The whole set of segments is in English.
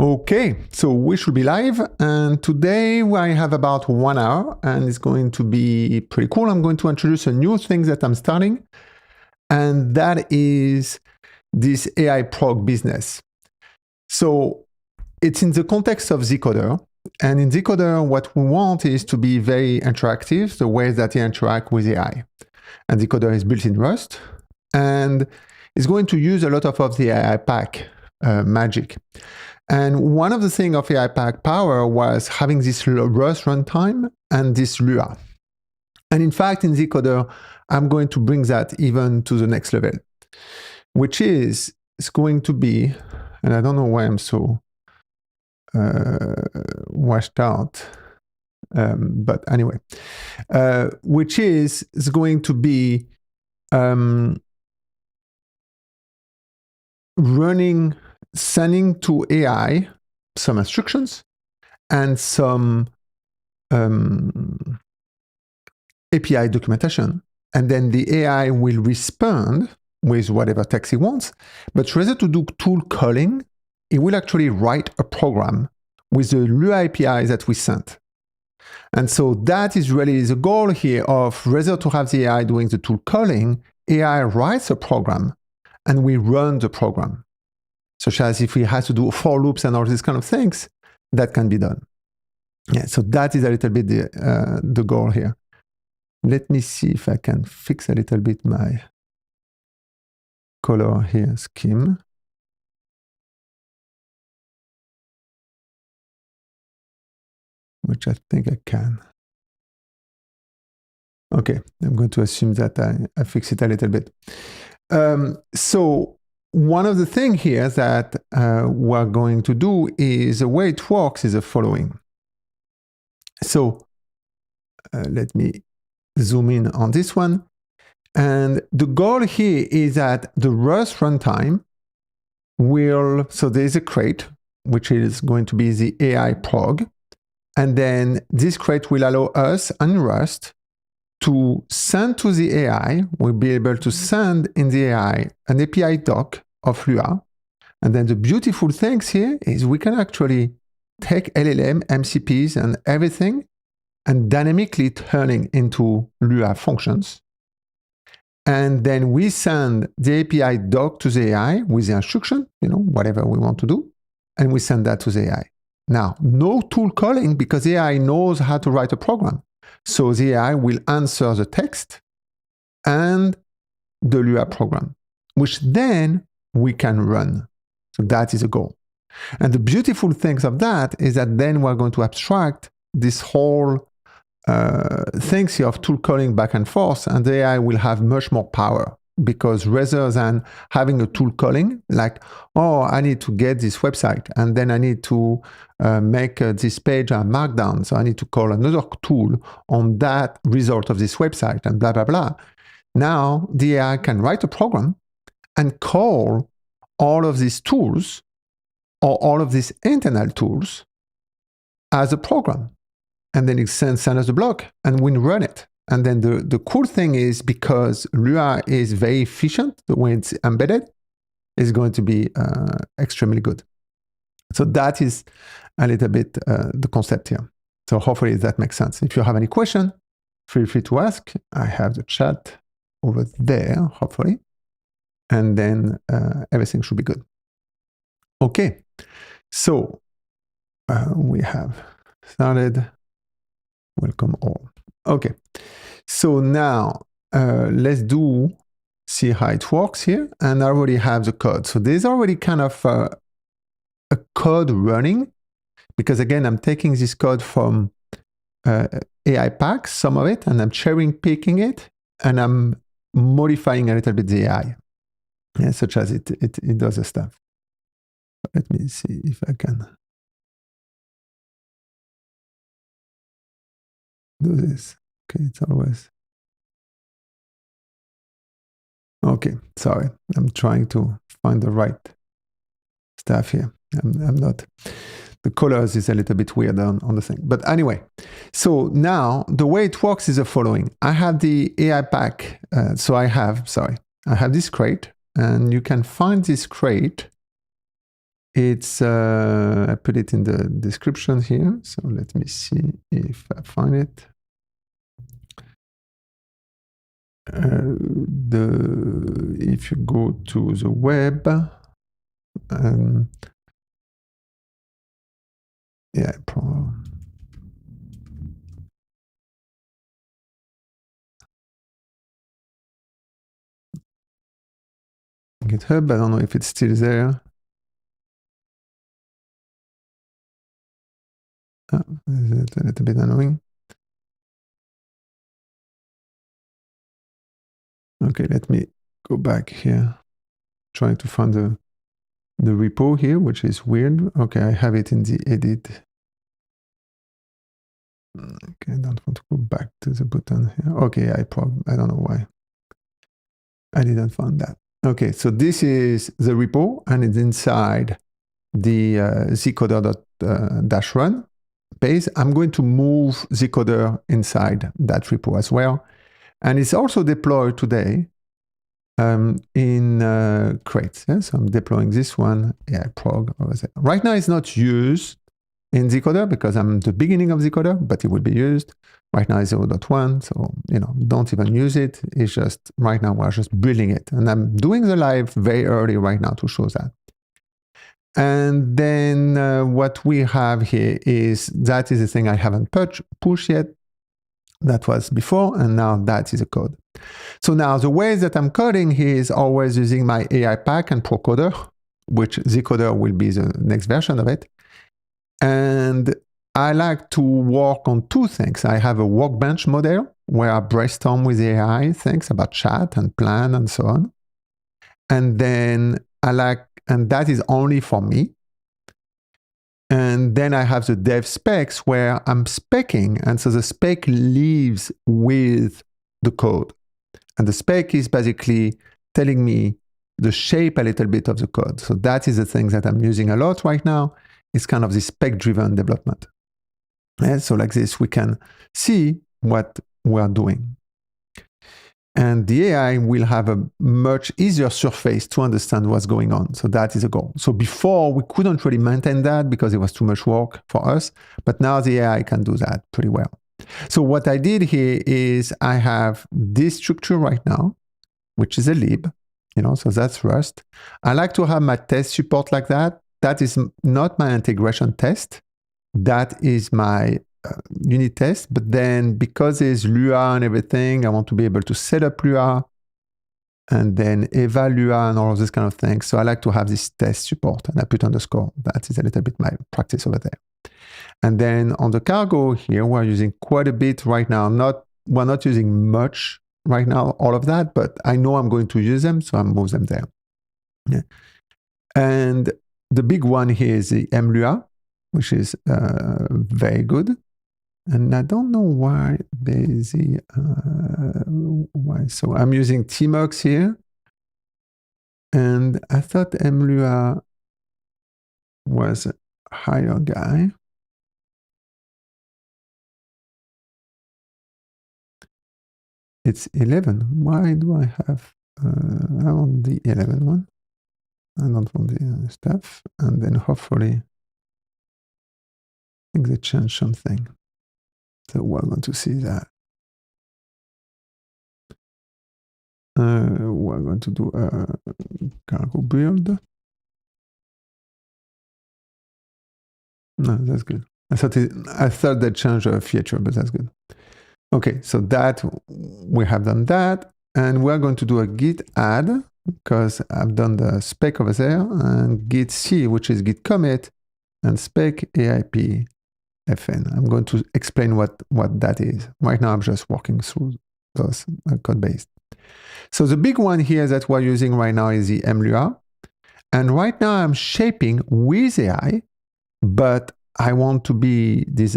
Okay, so we should be live, and today I have about 1 hour, and it's going to be pretty cool. I'm going to introduce a new thing that I'm starting, and that is this AIProg business. So it's in the context of zcoder, and in zcoder, what we want is to be very interactive, the way that you interact with AI. And zcoder is built in Rust, and it's going to use a lot of the AIPack magic. And one of the things of AIPack power was having this Rust runtime and this Lua. And in fact, in zcoder, I'm going to bring that even to the next level, which is it's going to be, and I don't know why I'm so washed out, but anyway, which is it's going to be sending to AI some instructions and some API documentation, and then the AI will respond with whatever text he wants. But rather to do tool calling, it will actually write a program with the Lua API that we sent. And so that is really the goal here of rather to have the AI doing the tool calling, AI writes a program and we run the program. Such as if we had to do for loops and all these kind of things, that can be done. Yeah, so that is a little bit the goal here. Let me see if I can fix a little bit my color here scheme. Which I think I can. Okay, I'm going to assume that I fix it a little bit. So one of the things here that we're going to do is the way it works is the following. So let me zoom in on this one. And the goal here is that the Rust runtime will, so there's a crate, which is going to be the AIProg. And then this crate will allow us and Rust to send to the AI. We'll be able to send in the AI an API doc of Lua. And then the beautiful things here is we can actually take LLM, MCPs, and everything and dynamically turning into Lua functions. And then we send the API doc to the AI with the instruction, whatever we want to do, and we send that to the AI. Now, no tool calling because AI knows how to write a program. So the AI will answer the text and the Lua program, which then we can run. So that is a goal. And the beautiful things of that is that then we're going to abstract this whole things here of tool calling back and forth, and the AI will have much more power. Because rather than having a tool calling, like, oh, I need to get this website, and then I need to make this page a markdown, so I need to call another tool on that result of this website, and blah, blah, blah. Now, the AI can write a program and call all of these tools, or all of these internal tools, as a program. And then it sends us the block, and we run it. And then the cool thing is because Lua is very efficient, the way it's embedded is going to be extremely good. So that is a little bit the concept here. So hopefully that makes sense. If you have any question, feel free to ask. I have the chat over there, hopefully. And then everything should be good. Okay, so we have started. Welcome all. Okay, so now let's see how it works here. And I already have the code. So there's already kind of a code running, because again, I'm taking this code from AIPack, some of it, and I'm cherry picking it, and I'm modifying a little bit the AI, such as it does the stuff. Let me see if I can do this. Okay, it's always. Okay, sorry. I'm trying to find the right stuff here. I'm not. The colors is a little bit weird on the thing. But anyway, so now the way it works is the following. I have the AIPack. So I have this crate, and you can find this crate It's, I put it in the description here. So let me see if I find it. If you go to the web, yeah, GitHub, I don't know if it's still there. It's a little bit annoying. Okay, let me go back here. Trying to find the repo here, which is weird. Okay, I have it in the edit. Okay, I don't want to go back to the button here. Okay, AIProg, I don't know why. I didn't find that. Okay, so this is the repo, and it's inside the zcoder.-run base. I'm going to move zcoder inside that repo as well. And it's also deployed today in crates. Yeah? So I'm deploying this one, AIProg over there. Right now it's not used in zcoder because I'm at the beginning of zcoder, but it will be used. Right now it's 0.1, so don't even use it. It's just right now we're just building it, and I'm doing the live very early right now to show that. And then what we have here is that is the thing I haven't pushed yet. That was before, and now that is a code. So now the way that I'm coding here is always using my AIPack and Procoder, which zcoder will be the next version of it. And I like to work on two things. I have a workbench model where I brainstorm with AI things about chat and plan and so on. And then and that is only for me. And then I have the dev specs where I'm speccing. And so the spec lives with the code. And the spec is basically telling me the shape a little bit of the code. So that is the thing that I'm using a lot right now. It's kind of the spec-driven development. And so like this, we can see what we are doing. And the AI will have a much easier surface to understand what's going on. So that is a goal. So before, we couldn't really maintain that because it was too much work for us. But now the AI can do that pretty well. So what I did here is I have this structure right now, which is a lib, so that's Rust. I like to have my test support like that. That is not my integration test. That is my unit test. But then because there's Lua and everything, I want to be able to set up Lua and then eval Lua and all of this kind of things. So I like to have this test support, and I put underscore. That is a little bit my practice over there. And then on the cargo here, we're using quite a bit right now. We're not using much right now, all of that, but I know I'm going to use them, so I move them there. Yeah. And the big one here is the mlua, which is very good. And I don't know why there's the, why. So I'm using tmux here. And I thought mlua was a higher guy. It's 11. Why do I have, I want the 11 one. I don't want the stuff. And then hopefully, I think they changed something. So we're going to see that. We're going to do a cargo build. No, that's good. I thought they changed a feature, but that's good. Okay, so that we have done that, and we're going to do a git add because I've done the spec over there, and git c, which is git commit, and spec AIPfn. I'm going to explain what that is. Right now, I'm just walking through those code base. So the big one here that we're using right now is the mlua, and right now I'm shaping with AI, but I want to be, there's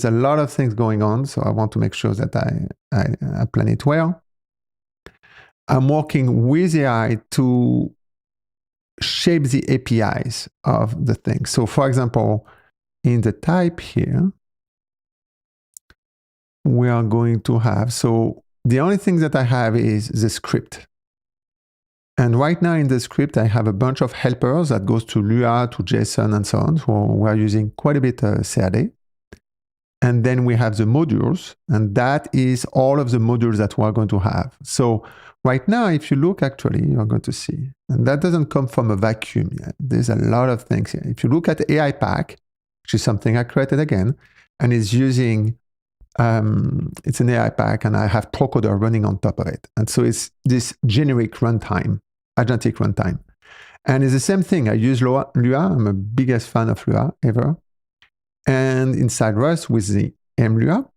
a lot of things going on, so I want to make sure that I plan it well. I'm working with AI to shape the APIs of the thing. So for example, in the type here, we are going to have, so the only thing that I have is the script. And right now in the script, I have a bunch of helpers that goes to Lua, to JSON, and so on. So we're using quite a bit CAD. And then we have the modules, and that is all of the modules that we're going to have. So right now, if you look, actually, you're going to see, and that doesn't come from a vacuum yet. There's a lot of things here. If you look at AIPack, which is something I created again, and it's using, it's an AIPack, and I have Procoder running on top of it. And so it's this generic runtime, agentic runtime. And it's the same thing. I use Lua. I'm a biggest fan of Lua ever. And inside Rust with the mlua.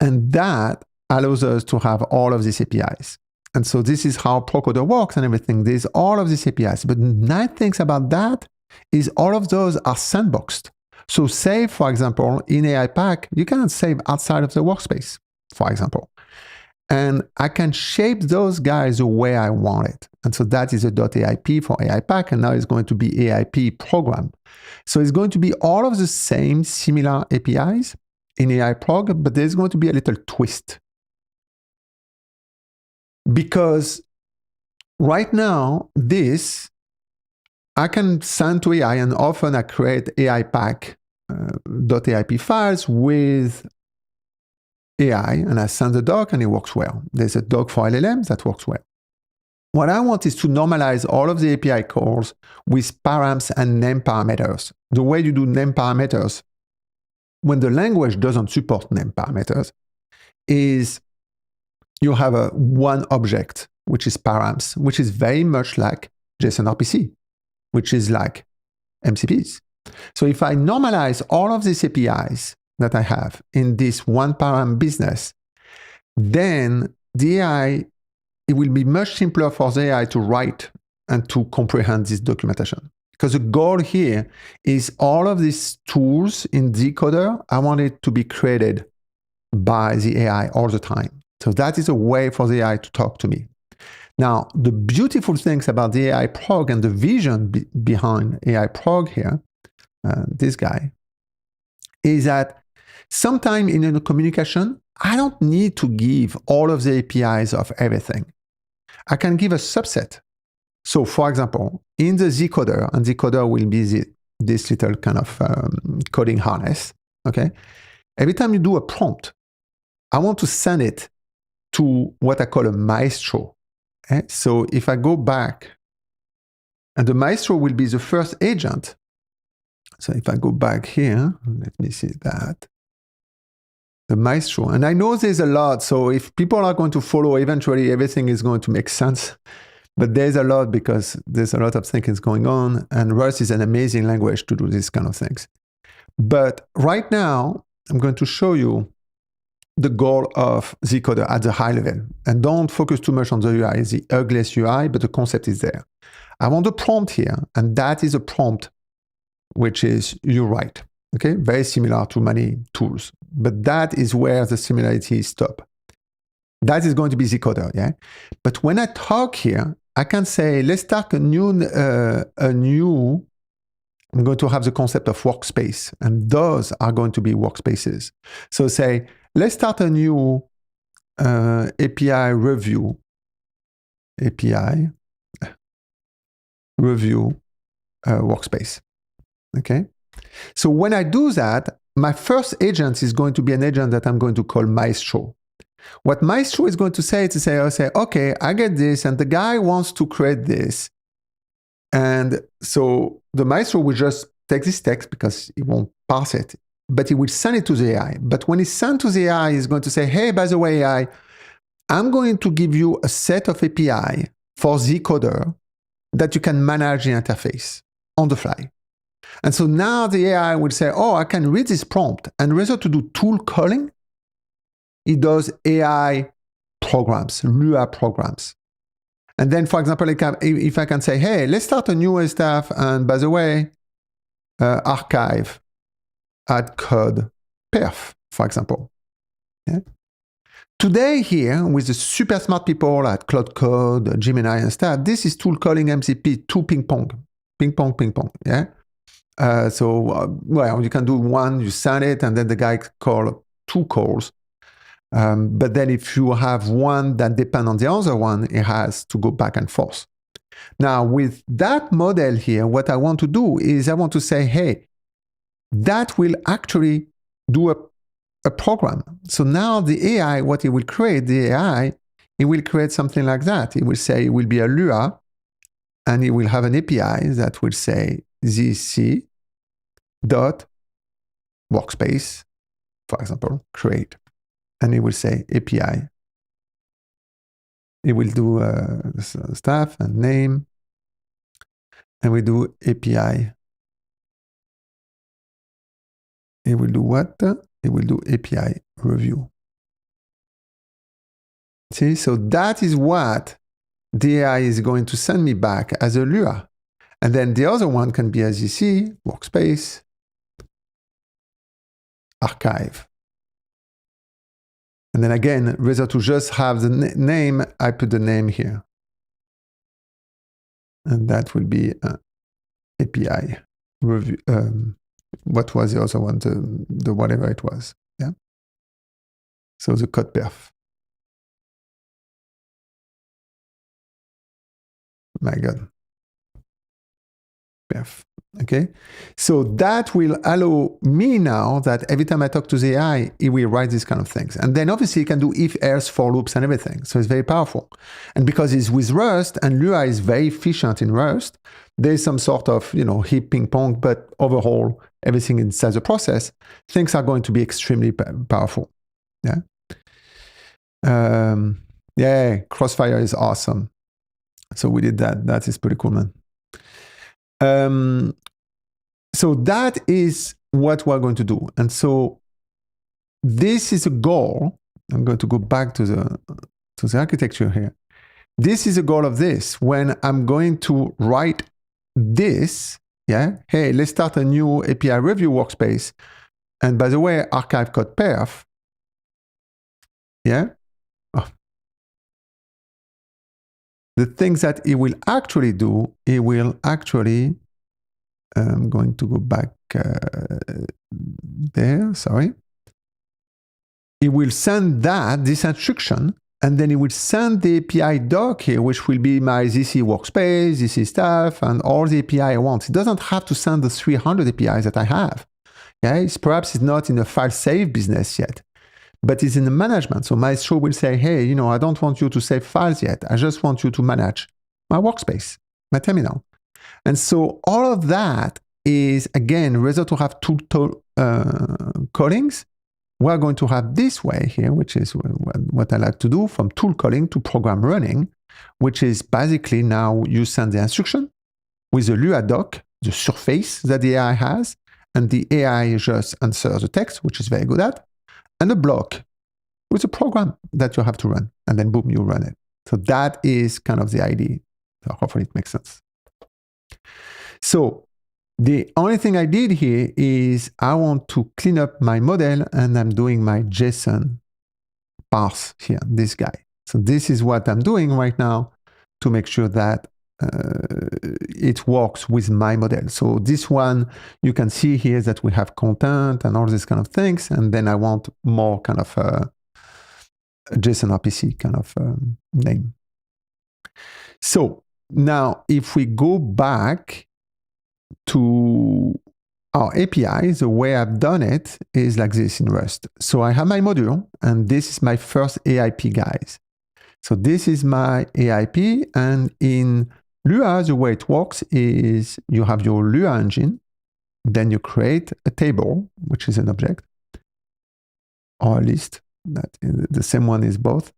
And that allows us to have all of these APIs. And so this is how Procoder works and everything. There's all of these APIs. But the nice things about that is all of those are sandboxed. So save, for example, in AIPack, you cannot save outside of the workspace, for example. And I can shape those guys the way I want it. And so that is a .aip for AIPack, and now it's going to be AIProg. So it's going to be all of the same similar APIs in AIProg, but there's going to be a little twist. Because right now, this, I can send to AI, and often I create AIPack .aip files with AI, and I send the doc, and it works well. There's a doc for LLMs that works well. What I want is to normalize all of the API calls with params and name parameters. The way you do name parameters, when the language doesn't support name parameters, is you have one object, which is params, which is very much like JSON RPC, which is like MCPs. So if I normalize all of these APIs that I have in this one param business, then the AI, it will be much simpler for the AI to write and to comprehend this documentation. Because the goal here is all of these tools in zcoder, I want it to be created by the AI all the time. So that is a way for the AI to talk to me. Now, the beautiful things about the AIProg and the vision behind AIProg here, this guy, is that sometime in a communication, I don't need to give all of the APIs of everything. I can give a subset. So for example, in the zcoder, and zcoder will be this little kind of coding harness, okay? Every time you do a prompt, I want to send it to what I call a maestro. Okay? So if I go back, and the maestro will be the first agent. So if I go back here, let me see that. The maestro, and I know there's a lot, so if people are going to follow, eventually everything is going to make sense. But there's a lot because there's a lot of things going on, and Rust is an amazing language to do these kind of things. But right now, I'm going to show you the goal of zcoder at the high level. And don't focus too much on the UI, it's the ugliest UI, but the concept is there. I want a prompt here, and that is a prompt which is you write. Okay, very similar to many tools, but that is where the similarities stop. That is going to be zcoder, yeah? But when I talk here, I can say, let's start a new, I'm going to have the concept of workspace, and those are going to be workspaces. So say, let's start a new API review workspace, okay? So when I do that, my first agent is going to be an agent that I'm going to call Maestro. What Maestro is going to say is I'll say, okay, I get this, and the guy wants to create this. And so the Maestro will just take this text because he won't parse it, but he will send it to the AI. But when it's sent to the AI, he's going to say, hey, by the way, AI, I'm going to give you a set of API for zcoder that you can manage the interface on the fly. And so now the AI will say, oh, I can read this prompt, and rather to do tool calling, it does AI programs, Lua programs. And then, for example, if I can say, hey, let's start a new stuff, and by the way, archive, add code, perf, for example. Yeah? Today here, with the super smart people at Cloud Code, Gemini and stuff, this is tool calling MCP, two ping pong, yeah? Well, you can do one, you send it, and then the guy call two calls. But then if you have one that depends on the other one, it has to go back and forth. Now, with that model here, what I want to do is I want to say, hey, that will actually do a program. So now the AI, what it will create, the AI, it will create something like that. It will say it will be a Lua, and it will have an API that will say zc dot workspace, for example, create. And it will say API. It will do stuff and name. And we do API. It will do what? It will do API review. See, so that is what the AI is going to send me back as a Lua. And then the other one can be as you see, workspace, archive. And then again, rather to just have the name, I put the name here. And that will be API review. What was the other one? The whatever it was. Yeah. So the code perf. My God. Perf. Okay. So that will allow me now that every time I talk to the AI, it will write these kind of things. And then obviously it can do if, else, for loops and everything. So it's very powerful. And because it's with Rust and Lua is very efficient in Rust, there's some sort of, heap ping pong, but overall, everything inside the process, things are going to be extremely powerful. Yeah. Yeah. Crossfire is awesome. So we did that. That is pretty cool, man. So that is what we're going to do. And so this is a goal. I'm going to go back to the architecture here. This is a goal of this. When I'm going to write this, yeah, hey, let's start a new API review workspace. And by the way, archive code perf, yeah. Oh. The things that it will actually do, it will actually, I'm going to go back there, sorry. It will send this instruction, and then it will send the API doc here, which will be my ZC workspace, ZC stuff, and all the API I want. It doesn't have to send the 300 APIs that I have. Yeah, perhaps it's not in the file save business yet, but it's in the management. So Maestro will say, hey, I don't want you to save files yet. I just want you to manage my workspace, my terminal. And so all of that is, again, rather to have two callings, we're going to have this way here, which is what I like to do, from tool calling to program running, which is basically now you send the instruction with the Lua doc, the surface that the AI has, and the AI just answers the text, which is very good at, and a block with a program that you have to run, and then boom, you run it. So that is kind of the idea. So hopefully it makes sense. So the only thing I did here is I want to clean up my model, and I'm doing my JSON parse here, this guy. So this is what I'm doing right now to make sure that it works with my model. So this one, you can see here that we have content and all these kind of things. And then I want more kind of JSON RPC kind of name. So now if we go back to our API, the way I've done it is like this in Rust. So I have my module, and this is my first AIP, guys. So this is my AIP, and in Lua, the way it works is you have your Lua engine, then you create a table, which is an object, or a list, that the same one is both,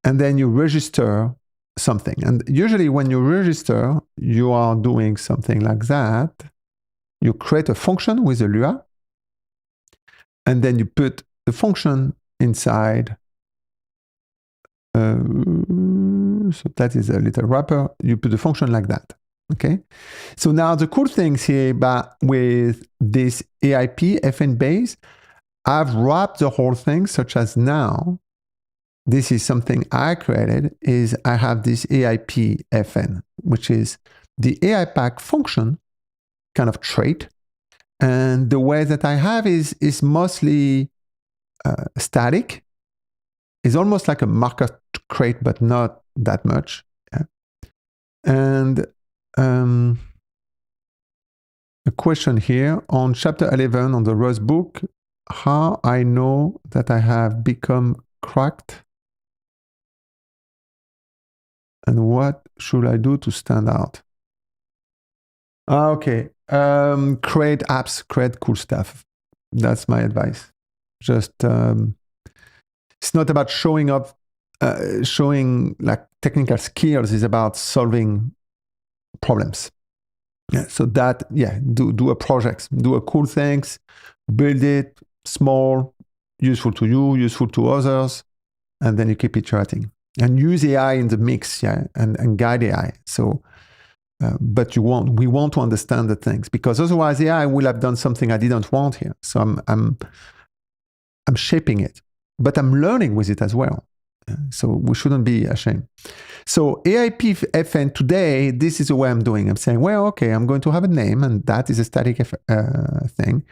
and then you register something. And usually when you register, you are doing something like that. You create a function with a Lua, and then you put the function inside. So that is a little wrapper. You put the function like that. Okay. So now the cool things here, but with this AIPFN base, I've wrapped the whole thing, such as now, this is something I created, is I have this AIPFN, which is the AIPack function kind of trait. And the way that I have is mostly static. It's almost like a marker trait, but not that much. Yeah. And a question here on chapter 11 on the Rust book, how I know that I have become cracked and what should I do to stand out? Okay, create apps, create cool stuff. That's my advice. Just it's not about showing up, showing like technical skills. It's about solving problems. Yeah, so that, yeah, do a project, do a cool things, build it small, useful to you, useful to others, and then you keep iterating and use AI in the mix, yeah, and guide AI. So, but we want to understand the things because otherwise AI will have done something I didn't want here. So I'm shaping it, but I'm learning with it as well. So we shouldn't be ashamed. So AIPFn today, this is the way I'm doing. I'm saying, well, okay, I'm going to have a name, and that is a static thing.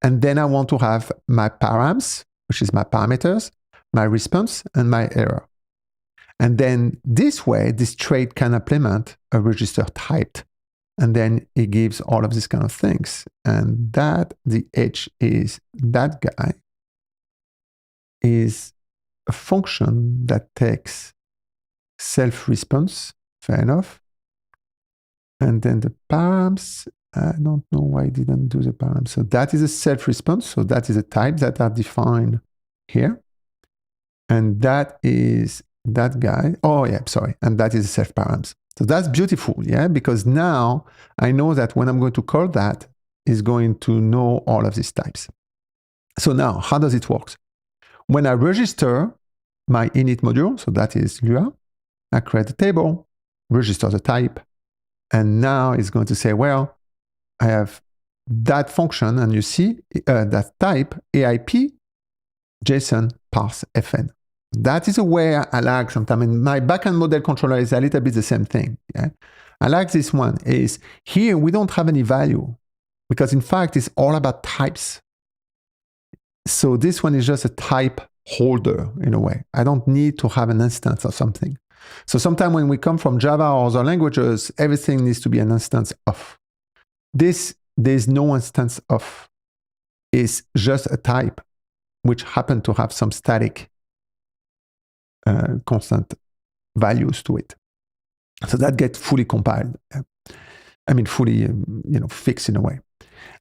And then I want to have my params, which is my parameters, my response, and my error. And then this way, this trait can implement a register typed. And then it gives all of these kind of things. And that, the H is that guy, is a function that takes self-response, fair enough. And then the params, I don't know why I didn't do the params. So that is a self-response. So that is a type that are defined here. And that is that guy. Oh, yeah, sorry. And that is self-params. So that's beautiful, yeah, because now I know that when I'm going to call that, it's going to know all of these types. So now, how does it work? When I register my init module, so that is Lua, I create a table, register the type, and now it's going to say, well, I have that function, and you see that type, AIP, JSON, parse, FN. That is a way I like sometimes. And my backend model controller is a little bit the same thing. Yeah? I like this one, is here we don't have any value, because in fact, it's all about types. So this one is just a type holder in a way. I don't need to have an instance of something. So sometimes when we come from Java or other languages, everything needs to be an instance of. There's no instance of. It's just a type which happen to have some static constant values to it. So that gets fully compiled. I mean, fully fixed in a way.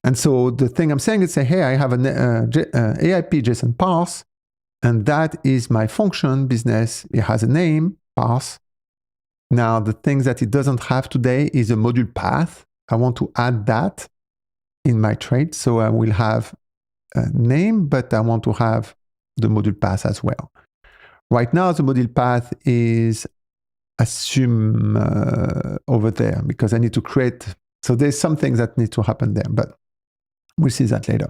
And so the thing I'm saying is, say, hey, I have an AIP JSON parse, and that is my function business. It has a name, parse. Now, the thing that it doesn't have today is a module path. I want to add that in my trait. So I will have a name, but I want to have the module path as well. Right now, the module path is assume over there because I need to create. So there's some things that need to happen there, but we'll see that later.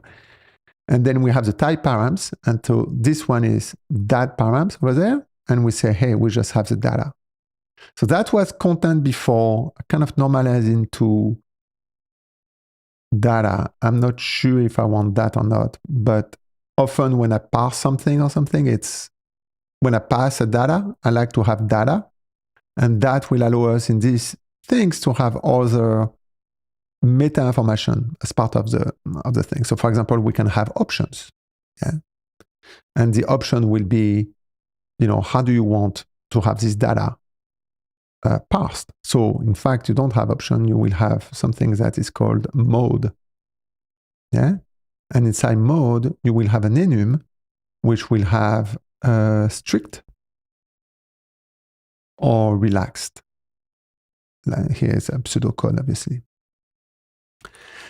And then we have the type params. And so this one is that params over there. And we say, hey, we just have the data. So that was content before, kind of normalized into data. I'm not sure if I want that or not, but often when I parse something or something, it's when I pass a data, I like to have data. And that will allow us in these things to have other meta information as part of the thing. So for example, we can have options. Yeah. And the option will be, how do you want to have this data parsed? So in fact, you don't have option, you will have something that is called mode. Yeah. And inside mode, you will have an enum, which will have strict or relaxed. Here's a pseudocode, obviously.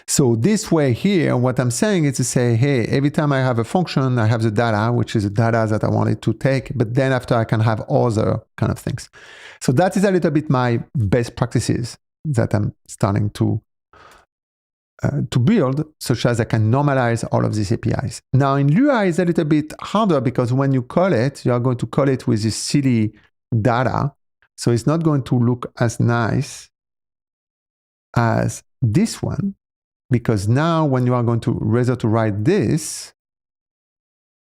So this way here, what I'm saying is to say, hey, every time I have a function, I have the data, which is the data that I wanted to take, but then after I can have other kind of things. So that is a little bit my best practices that I'm starting to build, such as I can normalize all of these APIs. Now in Lua, it's a little bit harder because when you call it, you are going to call it with this silly data. So it's not going to look as nice as this one, because now when you are going to rather to write this,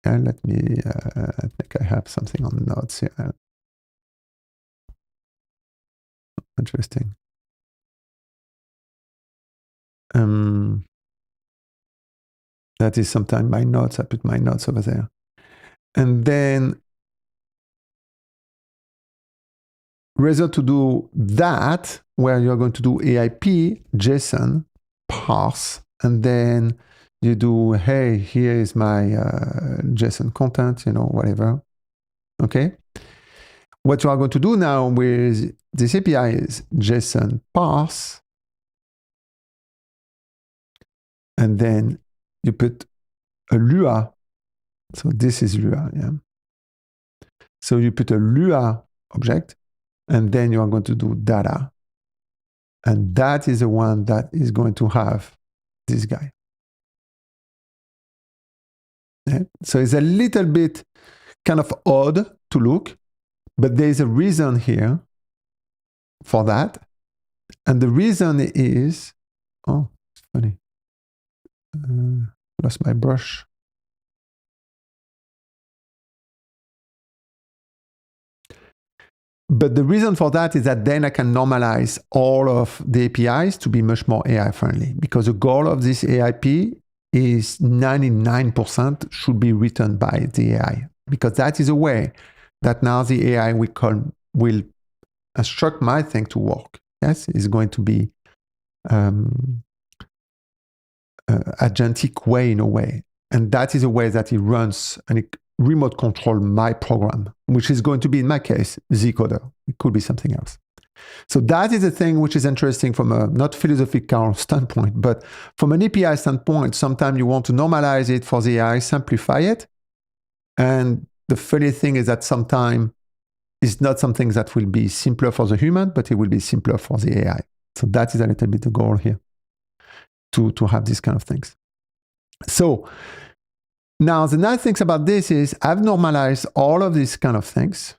let me, I think I have something on the notes here. Interesting. That is sometimes my notes. I put my notes over there. And then rather to do that, where you're going to do AIP, JSON, parse, and then you do, hey, here is my JSON content, whatever. Okay. What you are going to do now with this API is JSON parse, and then you put a Lua. So this is Lua, yeah. So you put a Lua object, and then you are going to do data. And that is the one that is going to have this guy. Yeah? So it's a little bit kind of odd to look, but there is a reason here for that. And the reason is, oh, it's funny. Lost my brush. But the reason for that is that then I can normalize all of the APIs to be much more AI friendly, because the goal of this AIP is 99% should be written by the AI, because that is a way that now the AI will instruct my thing to work. Yes, it's going to be agentic way in a way. And that is a way that it runs and it remote control my program, which is going to be, in my case, zcoder. It could be something else. So that is a thing which is interesting from a not philosophical standpoint, but from an API standpoint. Sometimes you want to normalize it for the AI, simplify it. And the funny thing is that sometimes it's not something that will be simpler for the human, but it will be simpler for the AI. So that is a little bit the goal here, to have these kind of things. So now the nice things about this is I've normalized all of these kind of things.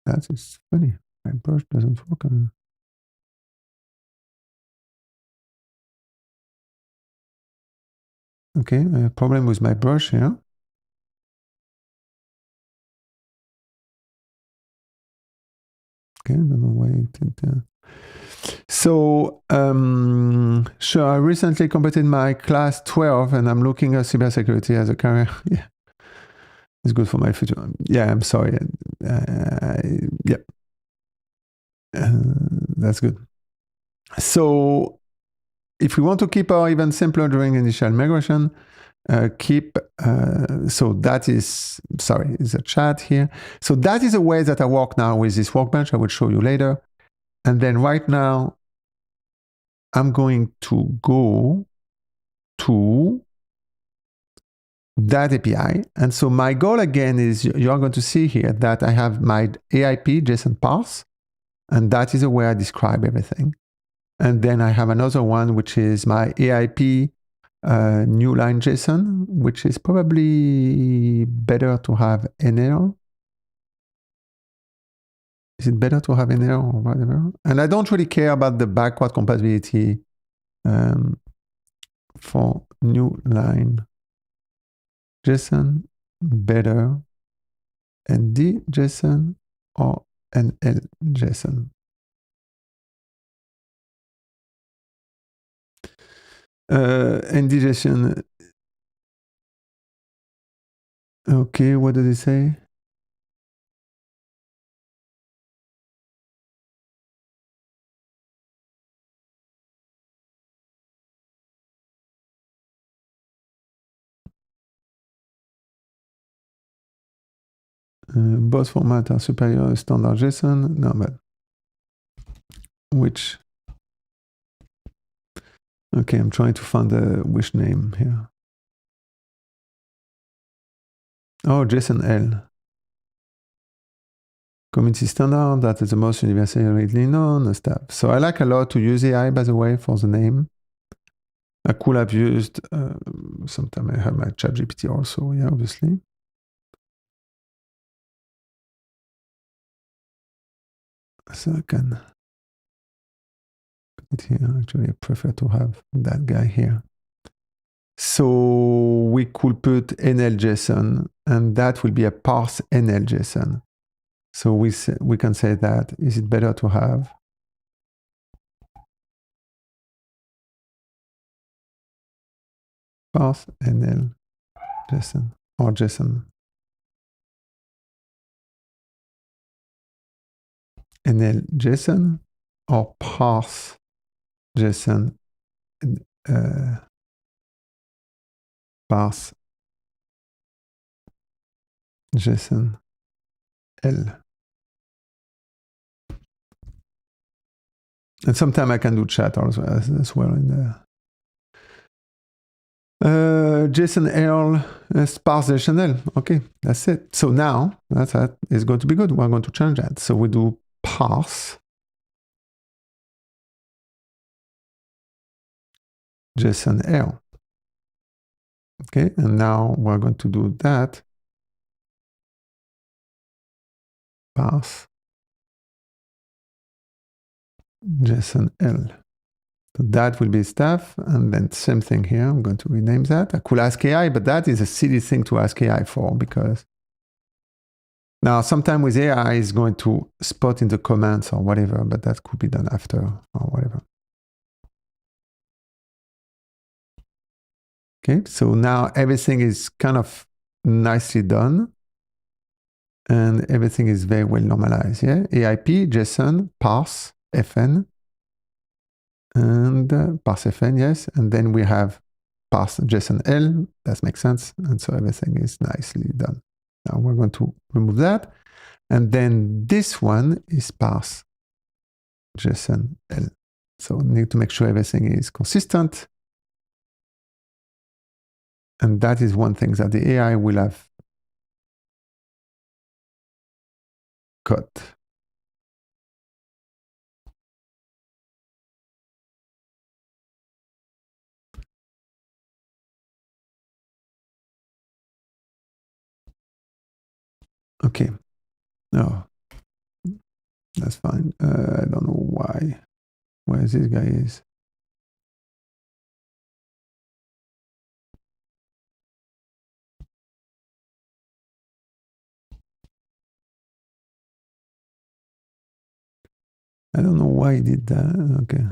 That is funny. My brush doesn't work on. Okay, I have a problem with my brush here. Okay, I don't know why it did. So, sure, I recently completed my class 12 and I'm looking at cybersecurity as a career. Yeah, it's good for my future. Yeah, I'm sorry. Yeah, that's good. So, if we want to keep our even simpler during initial migration, so that is, sorry, is a chat here. So that is a way that I work now with this workbench. I will show you later. And then right now, I'm going to go to that API. And so my goal again is you're going to see here that I have my AIP JSON parse, and that is where I describe everything. And then I have another one, which is my AIP new line JSON, which is probably better to have NL. Is it better to have NL or whatever? And I don't really care about the backward compatibility for new line JSON, better ND JSON or NL JSON. ND JSON. Okay, what does it say? Both formats are superior to standard JSON. No, but which? Okay, I'm trying to find the which name here. Oh, JSON L. Community standard, that is the most universally known stuff. So I like a lot to use AI, by the way, for the name. I could have used, sometime I have my ChatGPT also, yeah, obviously. So I can put it here. Actually, I prefer to have that guy here. So we could put NL JSON, and that will be a parse NL JSON. So we can say that, is it better to have parse NL JSON or JSON NL JSON or parse JSON parse JSON L. And sometimes I can do chat also as well in the JSON L parse JSON L. Okay, that's it. So now that is going to be good. We're going to change that. So we do parse JSON L. Okay, and now we're going to do that. Parse JSON L. So that will be stuff, and then same thing here. I'm going to rename that. I could ask AI, but that is a silly thing to ask AI for, because now sometimes with AI is going to spot in the comments or whatever, but that could be done after or whatever. Okay, so now everything is kind of nicely done, and everything is very well normalized. Yeah, AIP, JSON, parse, FN, and parse FN, yes. And then we have parse JSON L, that makes sense. And so everything is nicely done. Now we're going to remove that. And then this one is parse JSON L. So need to make sure everything is consistent. And that is one thing that the AI will have cut. Okay. No, that's fine. I don't know why. Where this guy is. I don't know why he did that. Okay.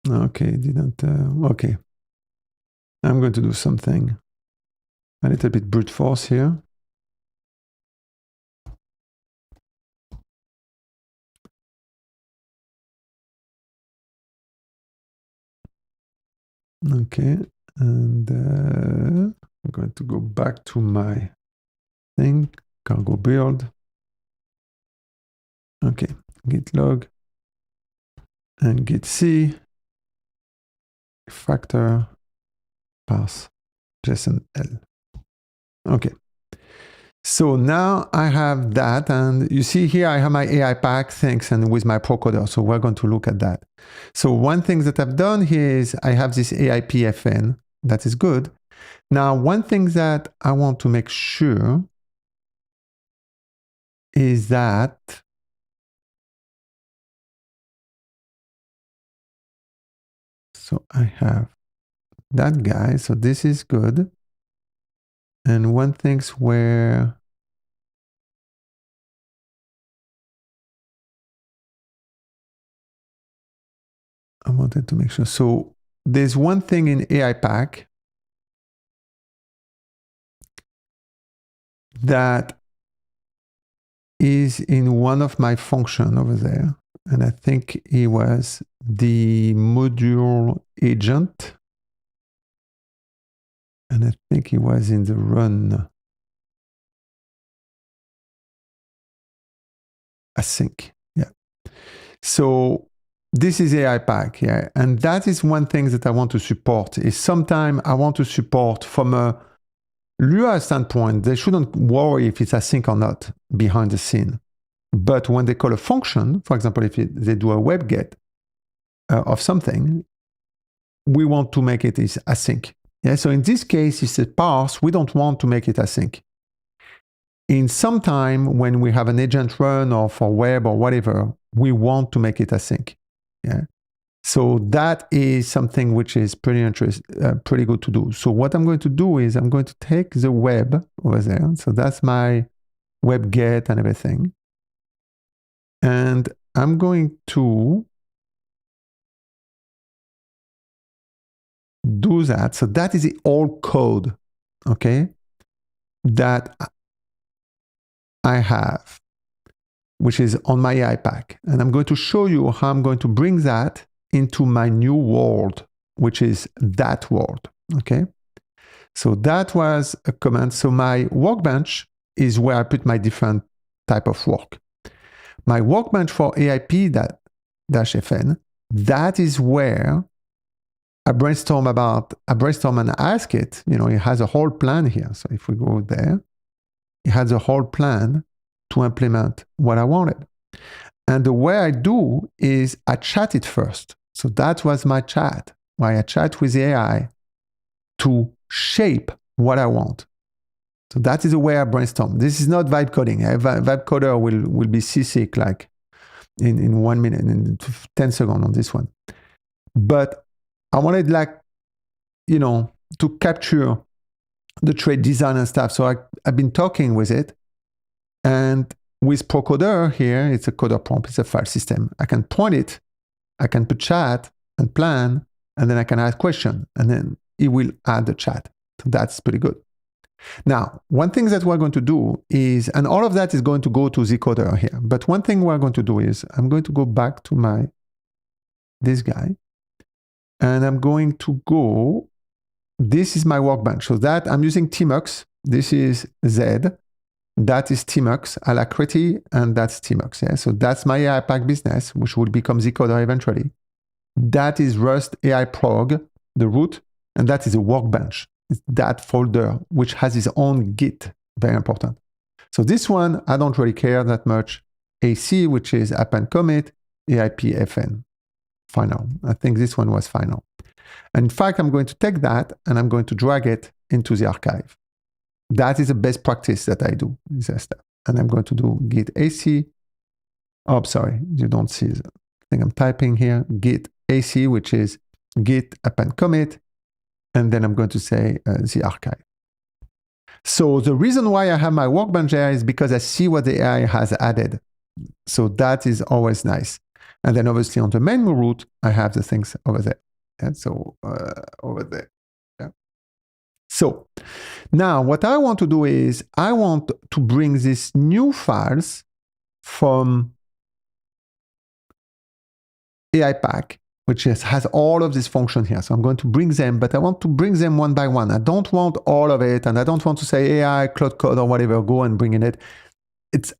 Okay, didn't. Okay. I'm going to do something a little bit brute force here. Okay, and I'm going to go back to my thing, cargo build. Okay, git log and git c factor parse JSON L. Okay. So now I have that, and you see here I have my AIPack things and with my procoder. So we're going to look at that. So one thing that I've done here is I have this AIPFN. That is good. Now, one thing that I want to make sure is that so I have that guy. So this is good. And one thing's where I wanted to make sure. So there's one thing in AIPack that is in one of my function over there. And I think it was the module agent. And I think it was in the run async. Yeah. So this is AIPack. Yeah. And that is one thing that I want to support is sometime I want to support from a Lua standpoint, they shouldn't worry if it's async or not behind the scene. But when they call a function, for example, if they do a web get of something, we want to make it is async. Yeah, so in this case, it's a parse. We don't want to make it async. In some time when we have an agent run or for web or whatever, we want to make it async. Yeah. So that is something which is pretty good to do. So what I'm going to do is I'm going to take the web over there. So that's my web get and everything. And I'm going to do that. So that is the old code, okay, that I have, which is on my AIPack. And I'm going to show you how I'm going to bring that into my new world, which is that world, okay? So that was a command. So my workbench is where I put my different type of work. My workbench for AIP-FN, that is where I brainstorm and ask it, it has a whole plan here. So if we go there, it has a whole plan to implement what I wanted. And the way I do is I chat it first. So that was my chat, where I chat with the AI to shape what I want. So that is the way I brainstorm. This is not vibe coding. Vibe coder will be seasick like in 1 minute, in 10 seconds on this one. But I wanted to capture the trait design and stuff. So I've been talking with it. And with Procoder here, it's a coder prompt, it's a file system. I can point it, I can put chat and plan, and then I can ask question, and then it will add the chat. So that's pretty good. Now, one thing that we're going to do is, and all of that is going to go to zcoder here, but one thing we're going to do is, I'm going to go back to this guy, and I'm going to go, this is my workbench. So that I'm using tmux, this is Z, that is tmux, Alacrity, and that's tmux. Yeah? So that's my AIPack business, which will become zcoder eventually. That is Rust AIProg, the root, and that is a workbench. It's that folder, which has its own Git, very important. So this one, I don't really care that much. AC, which is append commit, AIPFN, final. I think this one was final. And in fact, I'm going to take that and I'm going to drag it into the archive. That is the best practice that I do. And I'm going to do git AC. Oh, sorry, you don't see the thing I'm typing here. Git AC, which is git append commit. And then I'm going to say the archive. So the reason why I have my workbench AI is because I see what the AI has added. So that is always nice. And then obviously on the main root, I have the things over there. And so over there. Yeah. So now what I want to do is I want to bring these new files from AIPack, which has all of this function here. So I'm going to bring them, but I want to bring them one by one. I don't want all of it, and I don't want to say AI, Cloud Code, or whatever, go and bring in it.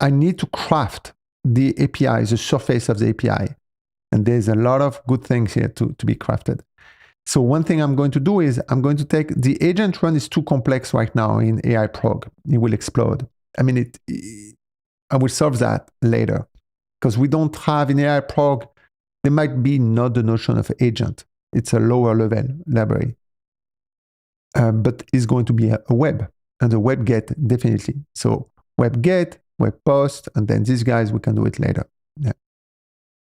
I need to craft the API, the surface of the API. And there's a lot of good things here to be crafted. So one thing I'm going to do is I'm going to take the agent run is too complex right now in AIProg. It will explode. I mean, I will solve that later because we don't have in AIProg, there might be not the notion of agent. It's a lower level library. But it's going to be a web and a web get definitely. So web get, web post, and then these guys, we can do it later. Yeah.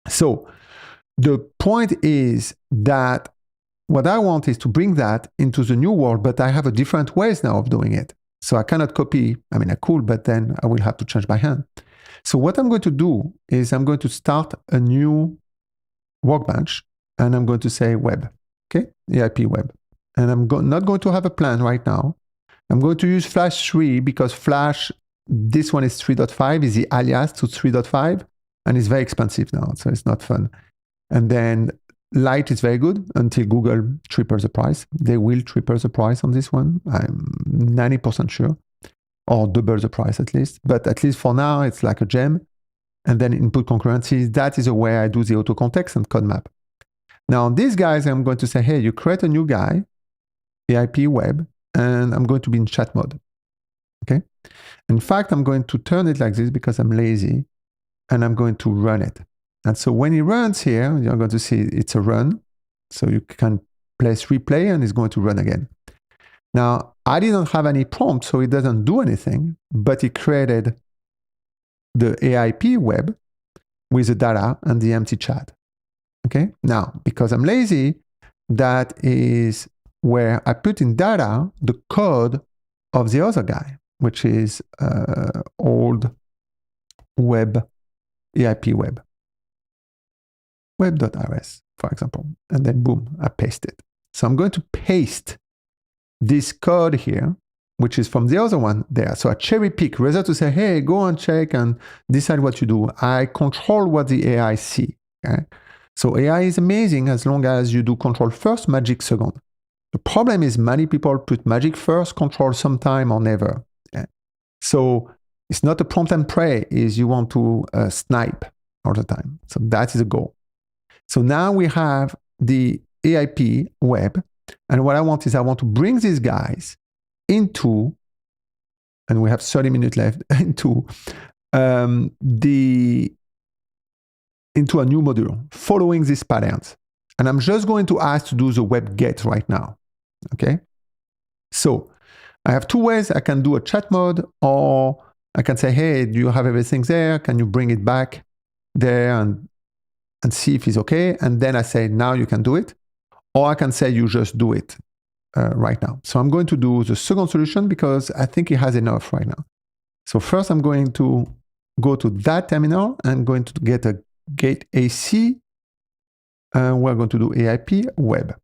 So the point is that what I want is to bring that into the new world, but I have a different ways now of doing it. So I cannot copy, I mean, I could, but then I will have to change by hand. So what I'm going to do is I'm going to start a new workbench and I'm going to say web, okay? AIP web. And I'm not going to have a plan right now. I'm going to use Flash 3 because Flash, this one is 3.5, is the alias to 3.5, and it's very expensive now, so it's not fun. And then Lite is very good until Google triples the price. They will triple the price on this one, I'm 90% sure, or double the price at least. But at least for now, it's like a gem. And then input concurrency, that is the way I do the auto context and code map. Now, these guys, I'm going to say, hey, you create a new guy, AIP web, and I'm going to be in chat mode. Okay. In fact, I'm going to turn it like this because I'm lazy, and I'm going to run it. And so when it runs here, you're going to see it's a run. So you can place replay and it's going to run again. Now, I didn't have any prompt, so it doesn't do anything, but it created the AIP web with the data and the empty chat. Okay, now, because I'm lazy, that is where I put in data the code of the other guy, which is old web, AIP web, web.rs, for example. And then boom, I paste it. So I'm going to paste this code here, which is from the other one there. So I cherry pick, rather to say, hey, go and check and decide what you do. I control what the AI see. Okay? So AI is amazing as long as you do control first, magic second. The problem is many people put magic first, control sometime or never. Okay? So it's not a prompt and pray, is you want to snipe all the time. So that is the goal. So now we have the AIP web. And what I want is I want to bring these guys into, and we have 30 minutes left, into into a new module following these patterns. And I'm just going to ask to do the web get right now. Okay. So I have two ways. I can do a chat mode, or I can say, hey, do you have everything there? Can you bring it back there and see if it's okay? And then I say, now you can do it. Or I can say, you just do it right now. So I'm going to do the second solution because I think it has enough right now. So first I'm going to go to that terminal and going to get a get AC. We're going to do AIP web.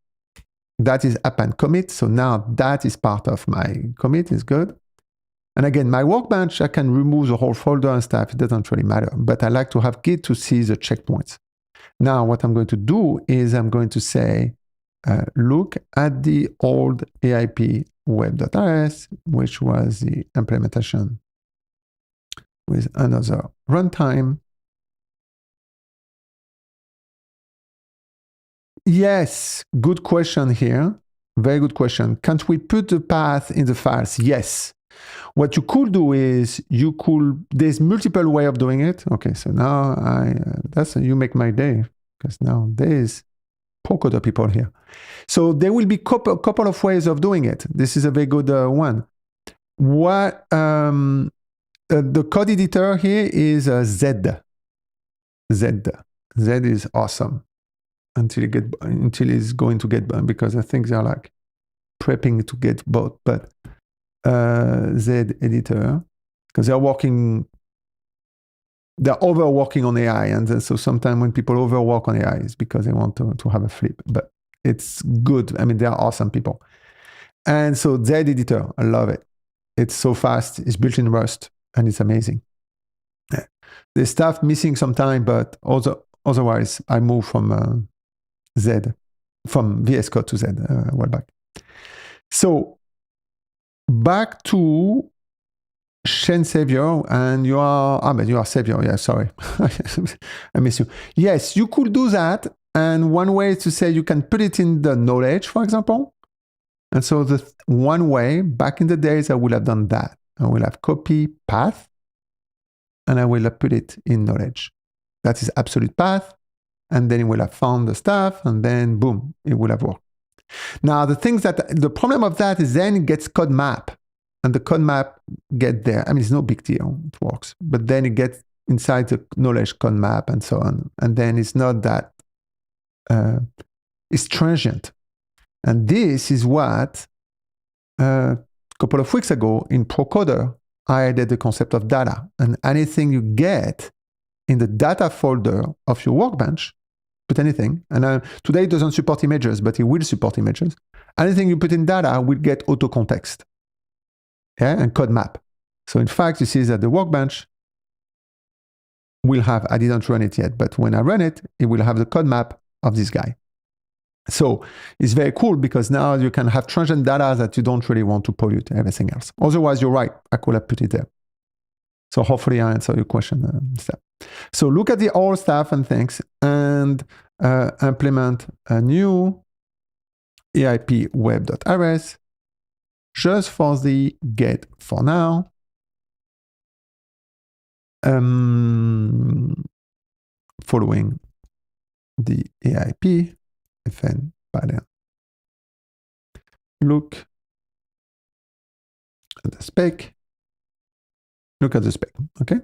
That is append commit. So now that is part of my commit, is good. And again, my workbench, I can remove the whole folder and stuff. It doesn't really matter, but I like to have Git to see the checkpoints. Now what I'm going to do is I'm going to say, look at the old AIP web.rs, which was the implementation with another runtime. Yes, good question here. Very good question. Can't we put the path in the files? Yes. What you could do is there's multiple way of doing it. Okay, so now you make my day, because now there's coder people here. So there will be a couple of ways of doing it. This is a very good one. What the code editor here is Z. Z is awesome until it's going to get burned, because I think they're like prepping to get bought. But Z editor, because they're overworking on AI, and so sometimes when people overwork on AI, it's because they want to have a flip. But it's good. I mean, they are awesome people. And so Z editor, I love it. It's so fast. It's built in Rust, and it's amazing. There's stuff missing sometimes, but also otherwise, I move from VS Code to Z a while back. So back to Shane Savior, and you are Savior. Yeah, sorry, I miss you. Yes, you could do that. And one way is to say you can put it in the knowledge, for example. And so the one way, back in the days, I would have done that. I will have copy path, and I will have put it in knowledge. That is absolute path. And then it will have found the stuff, and then boom, it will have worked. Now, the problem of that is then it gets code map, and the code map get there. I mean, it's no big deal, it works. But then it gets inside the knowledge code map and so on. And then it's not that, it's transient. And this is what, a couple of weeks ago in Procoder, I added the concept of data. And anything you get in the data folder of your workbench, put anything. And today it doesn't support images, but it will support images. Anything you put in data will get auto context, yeah, and code map. So in fact, you see that the workbench will have, I didn't run it yet, but when I run it, it will have the code map of this guy. So it's very cool because now you can have transient data that you don't really want to pollute everything else. Otherwise, you're right. I could have put it there. So hopefully I answer your question. So look at the old stuff and things and implement a new AIP web.rs just for the get for now. Following the AIPFn pattern. Look at the spec. Look at the spec, okay?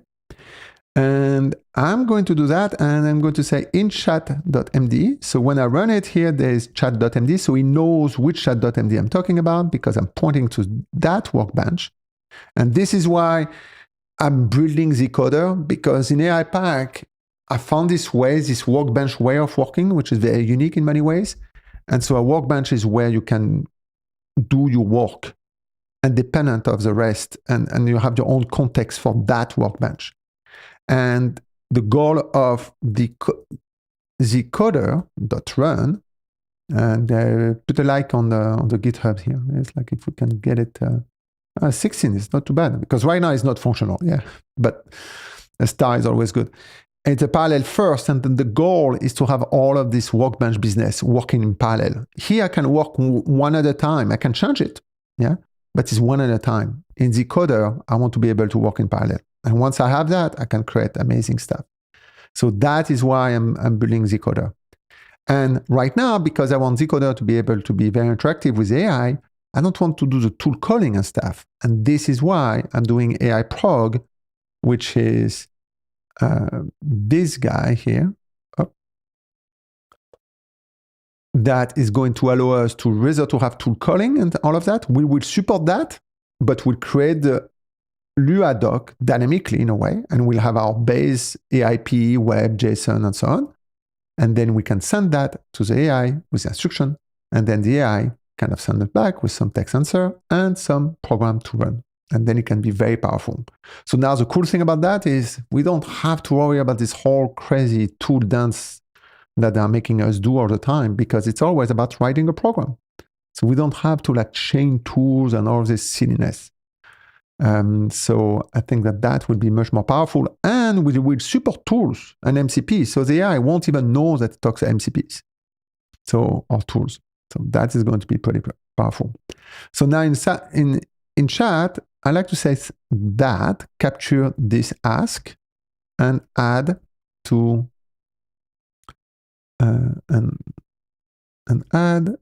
And I'm going to do that, and I'm going to say in chat.md. So when I run it here, there's chat.md, so he knows which chat.md I'm talking about because I'm pointing to that workbench. And this is why I'm building zcoder, because in AIPack, I found this way, this workbench way of working, which is very unique in many ways. And so a workbench is where you can do your work independent of the rest, and you have your own context for that workbench. And the goal of the zcoder.run, and put a like on the GitHub here. It's like if we can get it, 16 is not too bad, because right now it's not functional, yeah, but a star is always good. It's a parallel first, and then the goal is to have all of this workbench business working in parallel. Here I can work one at a time. I can change it, yeah, but it's one at a time. In zcoder, I want to be able to work in parallel. And once I have that, I can create amazing stuff. So that is why I'm building zcoder. And right now, because I want zcoder to be able to be very interactive with AI, I don't want to do the tool calling and stuff. And this is why I'm doing AIProg, which is this guy here, that is going to allow us to rather to have tool calling and all of that. We will support that, but we'll create the Lua doc dynamically in a way, and we'll have our base AIP, web, JSON, and so on. And then we can send that to the AI with the instruction, and then the AI kind of send it back with some text answer and some program to run. And then it can be very powerful. So now the cool thing about that is we don't have to worry about this whole crazy tool dance that they're making us do all the time, because it's always about writing a program. So we don't have to like chain tools and all this silliness. So I think that would be much more powerful, and we will support tools and MCPs. So the AI won't even know that it talks to MCPs, or tools. So that is going to be pretty powerful. So now in chat, I like to say that capture this ask and add to and add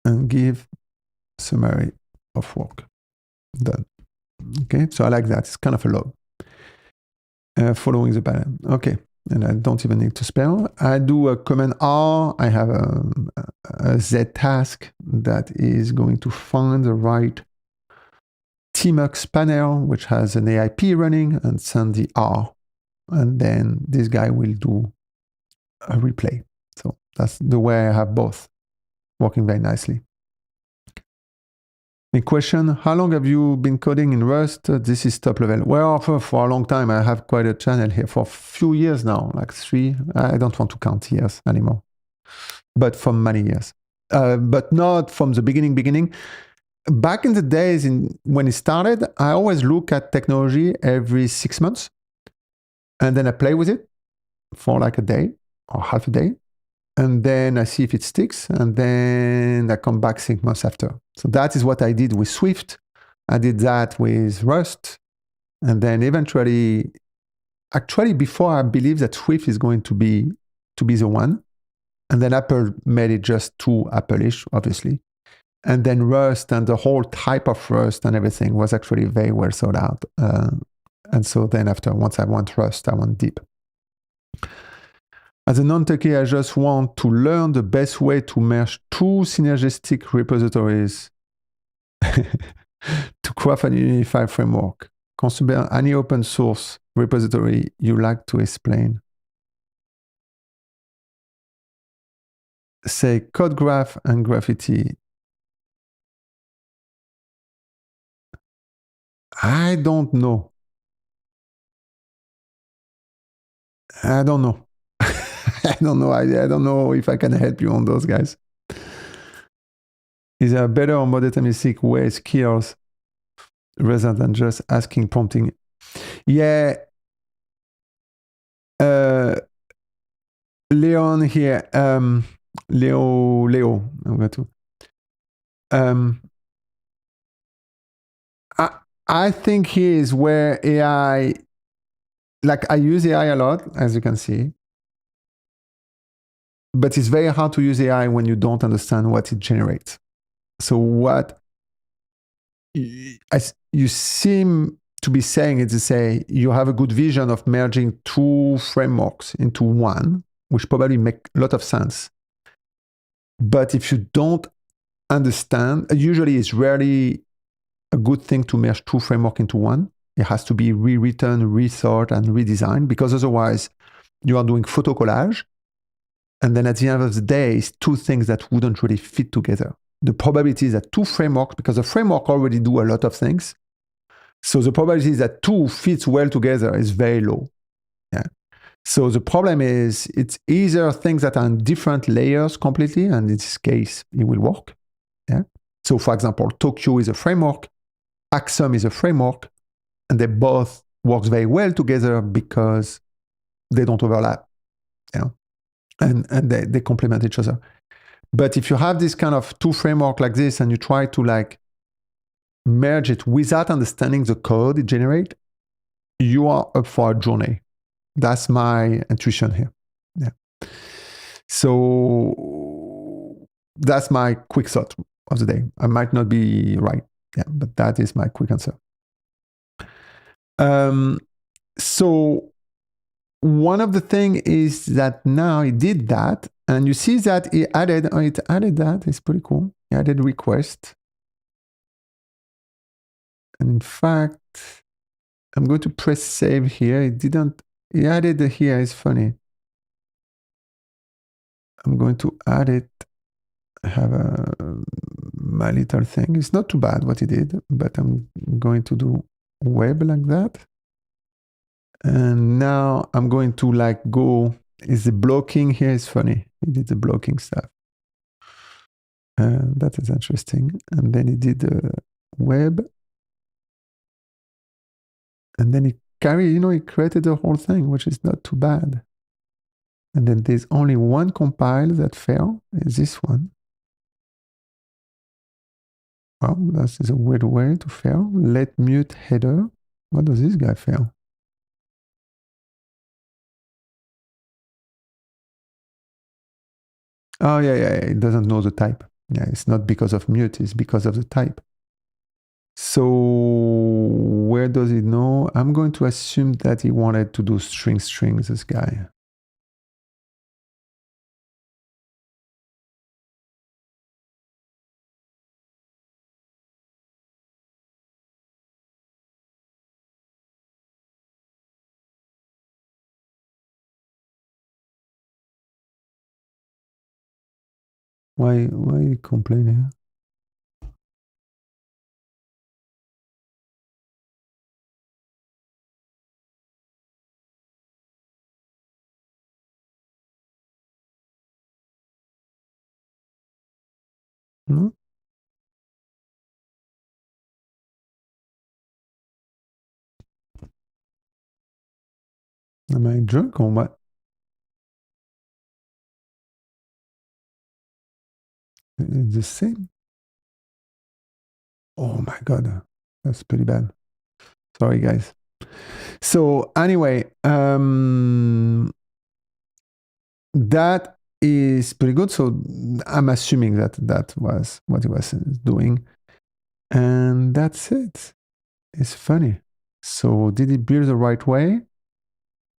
and give summary of work done. Okay, so I like that. It's kind of a log. Following the pattern. Okay, and I don't even need to spell. I do a command R. I have a Z task that is going to find the right tmux panel, which has an AIP running, and send the R. And then this guy will do a replay. So that's the way I have both working very nicely. A question, how long have you been coding in Rust? This is top level. Well, for a long time. I have quite a channel here for a few years now, like 3. I don't want to count years anymore, but for many years. But not from the beginning. Back in the days when it started, I always look at technology every 6 months, and then I play with it for like a day or half a day. And then I see if it sticks, and then I come back 6 months after. So that is what I did with Swift. I did that with Rust. And then eventually, actually before I believe that Swift is going to be the one. And then Apple made it just too Apple-ish, obviously. And then Rust and the whole type of Rust and everything was actually very well thought out. And so then once I want Rust, I want deep. As a non-techie, I just want to learn the best way to merge 2 synergistic repositories to craft a unified framework. Consider any open source repository you like to explain. Say CodeGraph and Graffiti. I don't know. I don't know. I don't know. I don't know if I can help you on those guys. Is there a better or more deterministic way skills rather than just asking prompting? Yeah. Leon here. Leo. I'm going to. I think here is where AI, like I use AI a lot, as you can see. But it's very hard to use AI when you don't understand what it generates. So you seem to be saying it to say you have a good vision of merging two frameworks into one, which probably make a lot of sense. But if you don't understand, usually it's rarely a good thing to merge two frameworks into one. It has to be rewritten, rethought, and redesigned, because otherwise you are doing photo collage. And then at the end of the day, it's two things that wouldn't really fit together. The probability is that two frameworks, because the framework already do a lot of things, so the probability is that two fits well together is very low. Yeah. So the problem is it's either things that are in different layers completely, and in this case, it will work. Yeah. So for example, Tokyo is a framework, Axum is a framework, and they both work very well together because they don't overlap. You know? And they complement each other. But if you have this kind of two framework like this and you try to like merge it without understanding the code it generates, you are up for a journey. That's my intuition here. Yeah. So that's my quick thought of the day. I might not be right, yeah, but that is my quick answer. So one of the things is that now it did that, and you see that it added that. It's pretty cool. It added request. And in fact, I'm going to press save here. It added here. It's funny. I'm going to add it. I have my little thing. It's not too bad what it did, but I'm going to do web like that. And now I'm going to like go, is the blocking here is funny. He did the blocking stuff. That is interesting. And then he did the web. And then he he created the whole thing, which is not too bad. And then there's only one compile that failed, is this one. Well, that is a weird way to fail. Let mute header. What does this guy fail? Oh, yeah, it doesn't know the type. Yeah, it's not because of mute, it's because of the type. So where does it know? I'm going to assume that he wanted to do strings, this guy. Why you complain here? No? Am I drunk or what? It's the same. Oh my God, that's pretty bad. Sorry, guys. So anyway, that is pretty good. So I'm assuming that was what he was doing. And that's it. It's funny. So did he build the right way?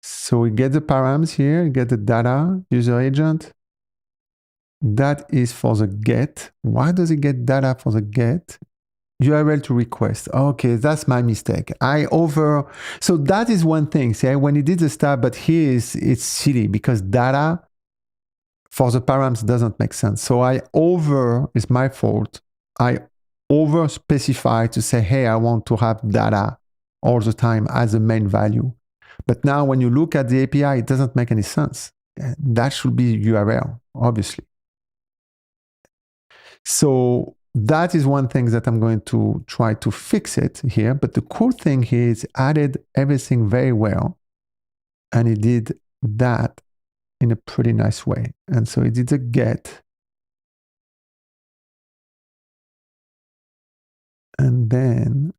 So we get the params here, you get the data, user agent. That is for the get. Why does it get data for the get? URL to request. Okay, that's my mistake. So that is one thing. See, when he did the stuff, but here it's silly because data for the params doesn't make sense. So it's my fault. I over specify to say, hey, I want to have data all the time as a main value. But now when you look at the API, it doesn't make any sense. That should be URL, obviously. So that is one thing that I'm going to try to fix it here. But the cool thing here is added everything very well. And he did that in a pretty nice way. And so he did a get. And then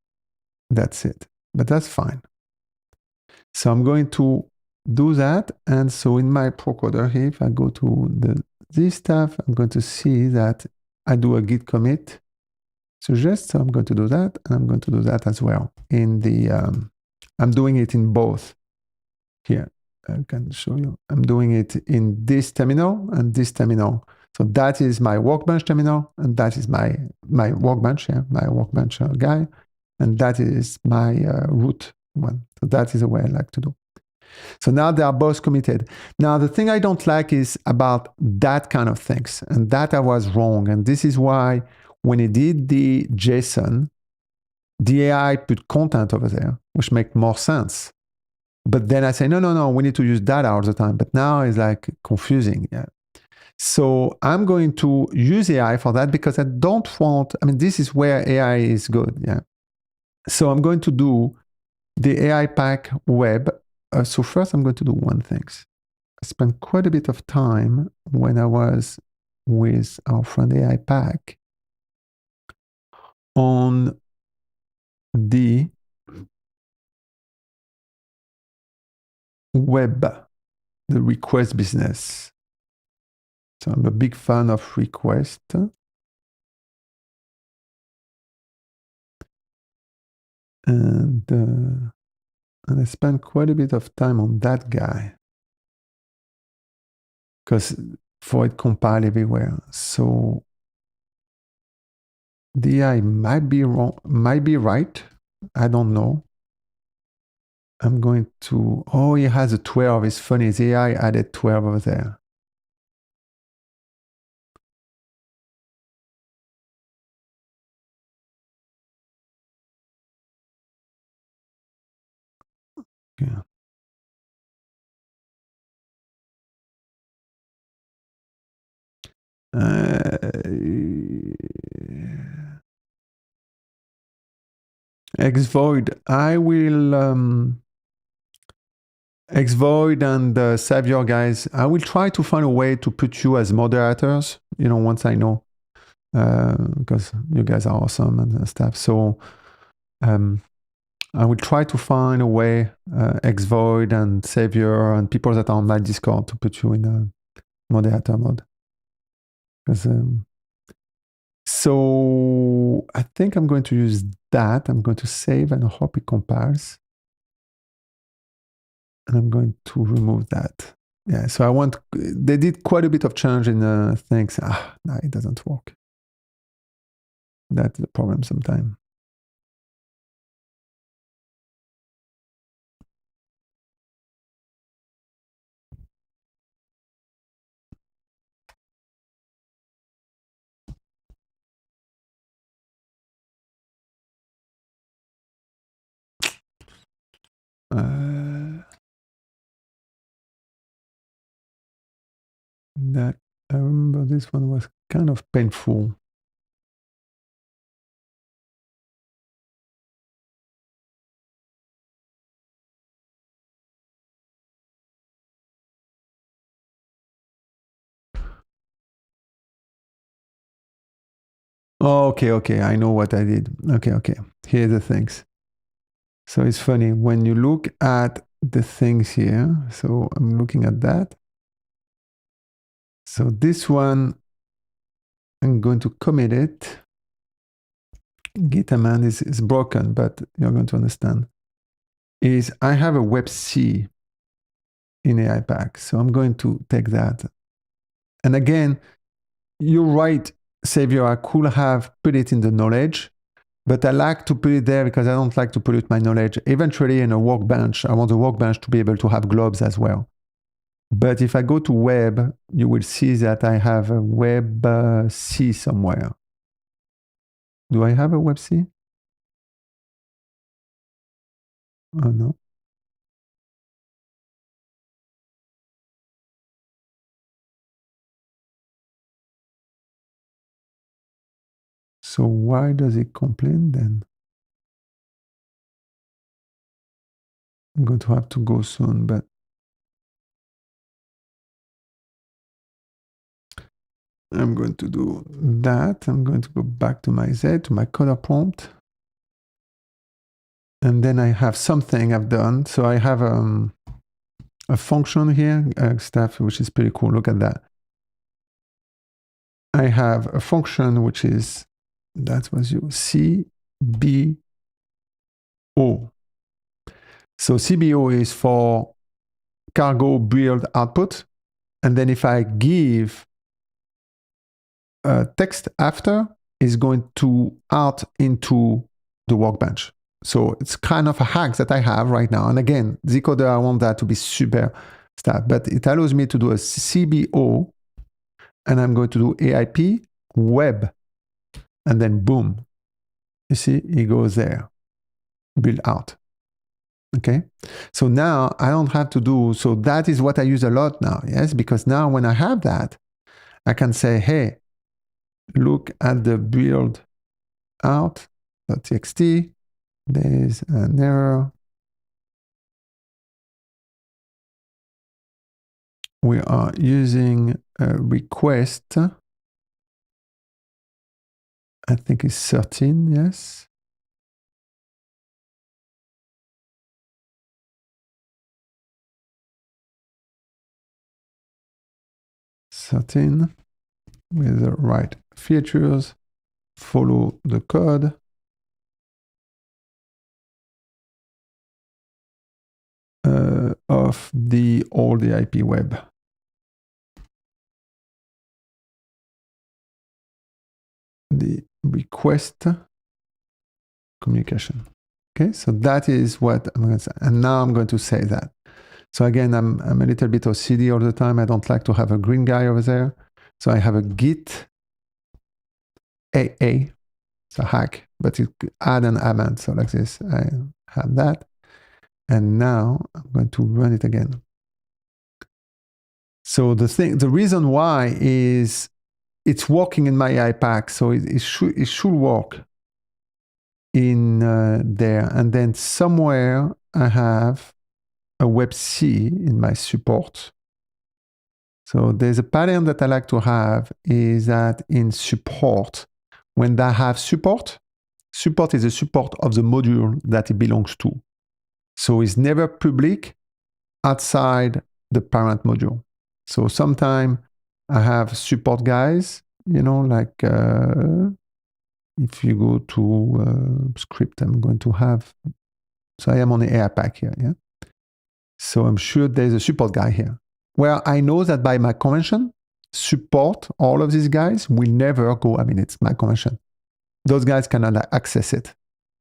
that's it. But that's fine. So I'm going to do that. And so in my procoder here, if I go to this stuff, I'm going to see that I do a git commit. suggest. So I'm going to do that, and I'm going to do that as well. In the, I'm doing it in both here. I can show you. I'm doing it in this terminal and this terminal. So that is my workbench terminal, and that is my workbench, my workbench guy, and that is my root one. So that is the way I like to do. So now they are both committed. Now the thing I don't like is about that kind of things, and that I was wrong. And this is why when it did the JSON, the AI put content over there, which makes more sense. But then I say, no, we need to use data all the time. But now it's like confusing. Yeah. So I'm going to use AI for that because I don't want, I mean, this is where AI is good. Yeah. So I'm going to do the AIPack web. So first I'm going to do one thing. I spent quite a bit of time when I was with our friend AIPack on the web, the request business. So I'm a big fan of request. And I spent quite a bit of time on that guy because for it compile everywhere. So the AI might be wrong, might be right. I don't know. I'm going to, oh, he has a 12. It's funny. The AI added 12 over there. Yeah. Xvoid. I will Xvoid and Savior guys. I will try to find a way to put you as moderators. Once I know, because you guys are awesome and stuff. So I will try to find a way, Xvoid and Savior and people that are on my Discord to put you in a moderator mode. So I think I'm going to use that. I'm going to save and hope it compiles. And I'm going to remove that. Yeah, so they did quite a bit of change in things. No, it doesn't work. That's the problem sometimes. That I remember this one was kind of painful. Oh, okay. I know what I did. Okay. Here are the things. So it's funny when you look at the things here. So I'm looking at that. So this one, I'm going to commit it. Git command is broken, but you're going to understand. Is I have a web C in AIPack. So I'm going to take that. And again, you're right, Savior, I could have put it in the knowledge, but I like to put it there because I don't like to pollute my knowledge. Eventually in a workbench, I want the workbench to be able to have globs as well. But if I go to web, you will see that I have a web C somewhere. Do I have a web C? Oh, no. So why does it complain then? I'm going to have to go soon, but I'm going to do that. I'm going to go back to my Z, to my coder prompt. And then I have something I've done. So I have a function here, stuff, which is pretty cool. Look at that. I have a function which is that was you, CBO. So CBO is for cargo build output. And then if I give text after, is going to out into the workbench. So it's kind of a hack that I have right now. And again, zcoder, I want that to be super stuff, but it allows me to do a CBO, and I'm going to do AIP web, and then boom, you see, it goes there, build out. Okay, so now I don't have to do, so that is what I use a lot now, yes, because now when I have that, I can say, hey, look at the build out.txt, there's an error. We are using a request, I think it's 13, yes. With the right features, follow the code. Of the old AIP web. The request communication. Okay, so that is what I'm going to say. And now I'm going to say that. So again, I'm a little bit OCD all the time. I don't like to have a green guy over there. So I have a git AA. It's a hack, but it add and amend. So like this, I have that. And now I'm going to run it again. So the reason why is it's working in my AIPack, so it should work in there. And then somewhere I have a webc in my support. So there's a pattern that I like to have is that in support, when I have support is a support of the module that it belongs to. So it's never public outside the parent module. So sometimes I have support guys, you know, like if you go to script, I'm going to have, so I am on the AIPack here, yeah? So I'm sure there's a support guy here. Well, I know that by my convention, support, all of these guys will never go, I mean, it's my convention. Those guys cannot access it.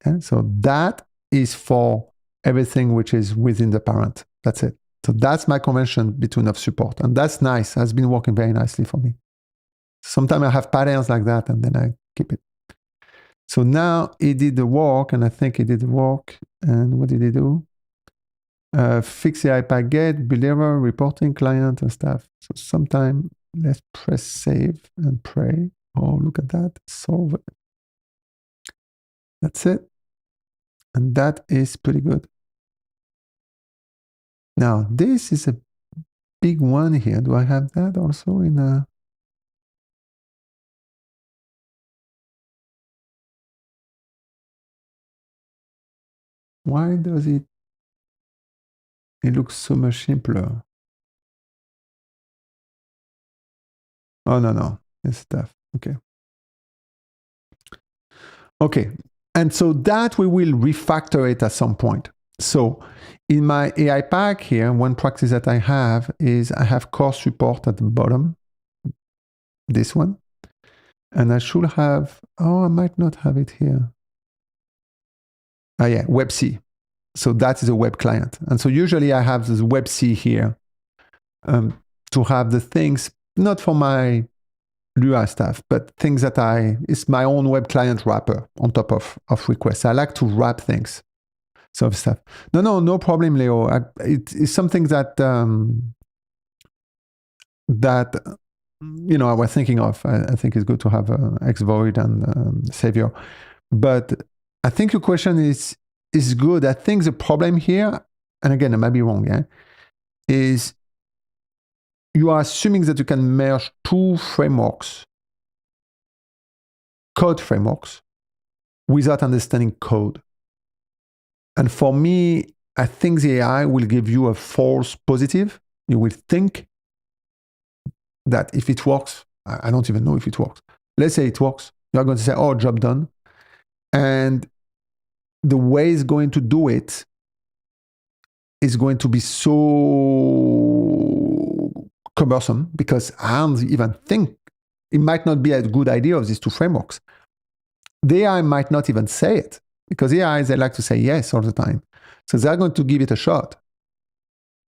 Yeah? So that is for everything which is within the parent. That's it. So that's my convention between of support. And that's nice. Has been working very nicely for me. Sometimes I have patterns like that and then I keep it. So now he did the work, and I think he did the work. And what did he do? Fix the AIPack get, build error, reporting client and stuff. So sometime let's press save and pray. Oh, look at that. Solve it. That's it. And that is pretty good. Now, this is a big one here. Do I have that also in a... Why does it looks so much simpler? Oh, no. It's stuff. Okay. Okay. And so that we will refactor it at some point. So in my AIPack here, one practice that I have is I have core support at the bottom, this one. And I should have, oh, I might not have it here. Ah, yeah, WebC. So that is a web client. And so usually I have this WebC here to have the things, not for my Lua stuff, but things that it's my own web client wrapper on top of requests. I like to wrap things. So stuff. No problem, Leo. It's something that I was thinking of. I think it's good to have Xvoid and Savior. But I think your question is good. I think the problem here, and again, I might be wrong, yeah, is you are assuming that you can merge two frameworks, code frameworks, without understanding code. And for me, I think the AI will give you a false positive. You will think that if it works, I don't even know if it works. Let's say it works. You're going to say, oh, job done. And the way it's going to do it is going to be so cumbersome because I don't even think it might not be a good idea of these two frameworks. The AI might not even say it because AIs, they like to say yes all the time. So they're going to give it a shot.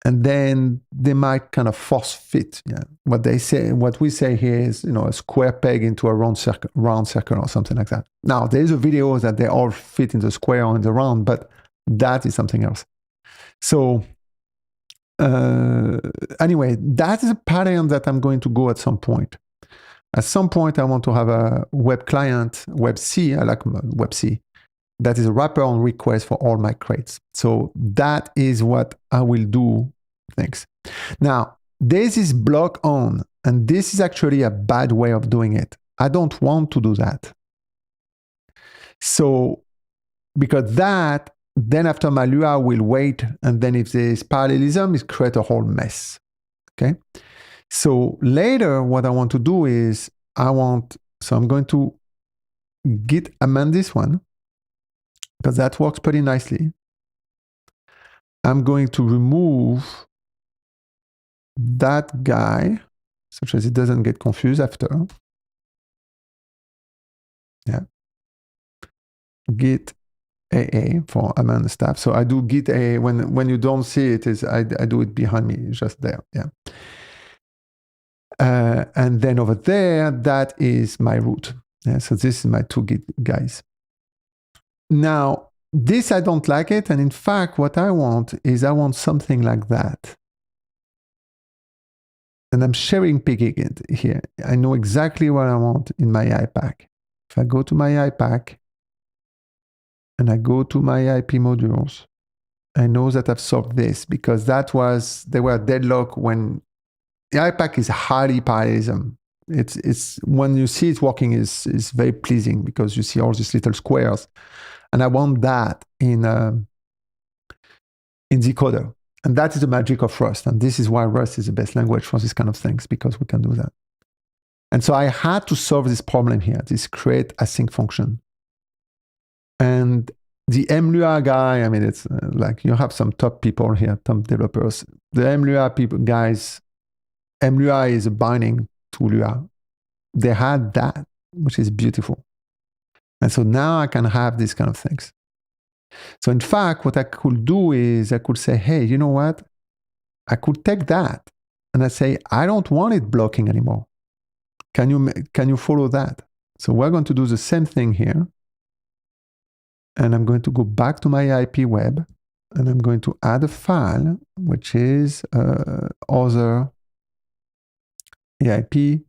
And then they might kind of force fit. Yeah. What we say here is, a square peg into a round circle or something like that. Now, there's a video that they all fit in the square or in the round, but that is something else. So anyway, that is a pattern that I'm going to go at some point. At some point, I want to have a web client, WebC, I like WebC, that is a wrapper on request for all my crates. So that is what I will do next. Now, this is block on, and this is actually a bad way of doing it. I don't want to do that. So, because that, then after my Lua will wait, and then if there's parallelism, it creates a whole mess. Okay? So later, what I want to do is, so I'm going to git amend this one, because that works pretty nicely. I'm going to remove that guy, such as it doesn't get confused after. Yeah. Git AA for amend stuff. So I do git AA when you don't see it, I do it behind me, just there. Yeah. And then over there, that is my root. Yeah, so this is my two git guys. Now, this I don't like it. And in fact, what I want is I want something like that. And I'm cherry picking it here. I know exactly what I want in my AIPack. If I go to my AIPack and I go to my IP modules, I know that I've solved this because they were deadlock when the AIPack is highly parallelism. It's when you see it working is very pleasing because you see all these little squares. And I want that in zcoder. And that is the magic of Rust. And this is why Rust is the best language for these kind of things, because we can do that. And so I had to solve this problem here, this create async function. And the mlua guy, I mean, it's like you have some top people here, top developers. The mlua people, guys, mlua is a binding to Lua. They had that, which is beautiful. And so now I can have these kind of things. So in fact, what I could do is I could say, hey, you know what? I could take that and I say, I don't want it blocking anymore. Can you follow that? So we're going to do the same thing here. And I'm going to go back to my IP web and I'm going to add a file, which is other AIP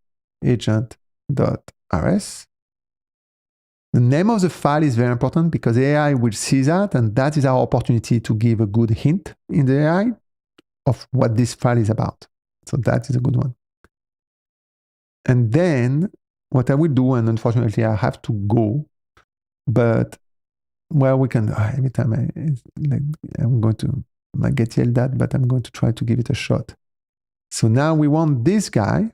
agent.rs. The name of the file is very important because AI will see that, and that is our opportunity to give a good hint in the AI of what this file is about. So that is a good one. And then what I will do, and unfortunately I have to go, but we can, every time I'm going to get yelled at, but I'm going to try to give it a shot. So now we want this guy,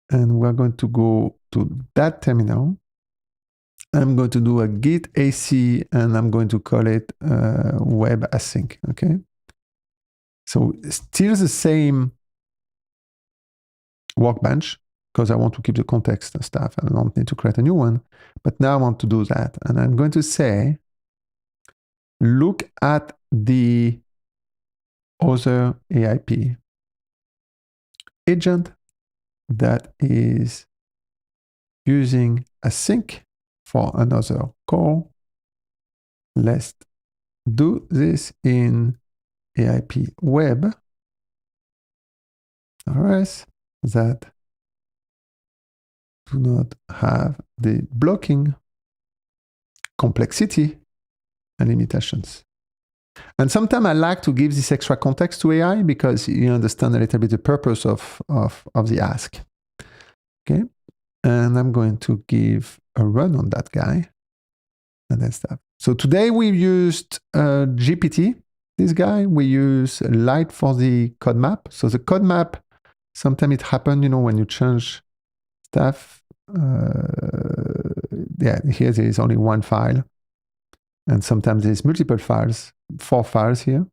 and we're going to go to that terminal. I'm going to do a git AC, and I'm going to call it web async, okay? So still the same workbench, because I want to keep the context and stuff. I don't need to create a new one, but now I want to do that. And I'm going to say, look at the other AIP agent that is using async for another call. Let's do this in AIP web. RS that do not have the blocking complexity and limitations. And sometimes I like to give this extra context to AI because you understand a little bit the purpose of the ask. Okay. And I'm going to give a run on that guy and then stuff. So today we used GPT, this guy. We use Light for the code map. So the code map, sometimes it happens, when you change stuff, yeah, here there is only one file. And sometimes there's multiple files, 4 files here.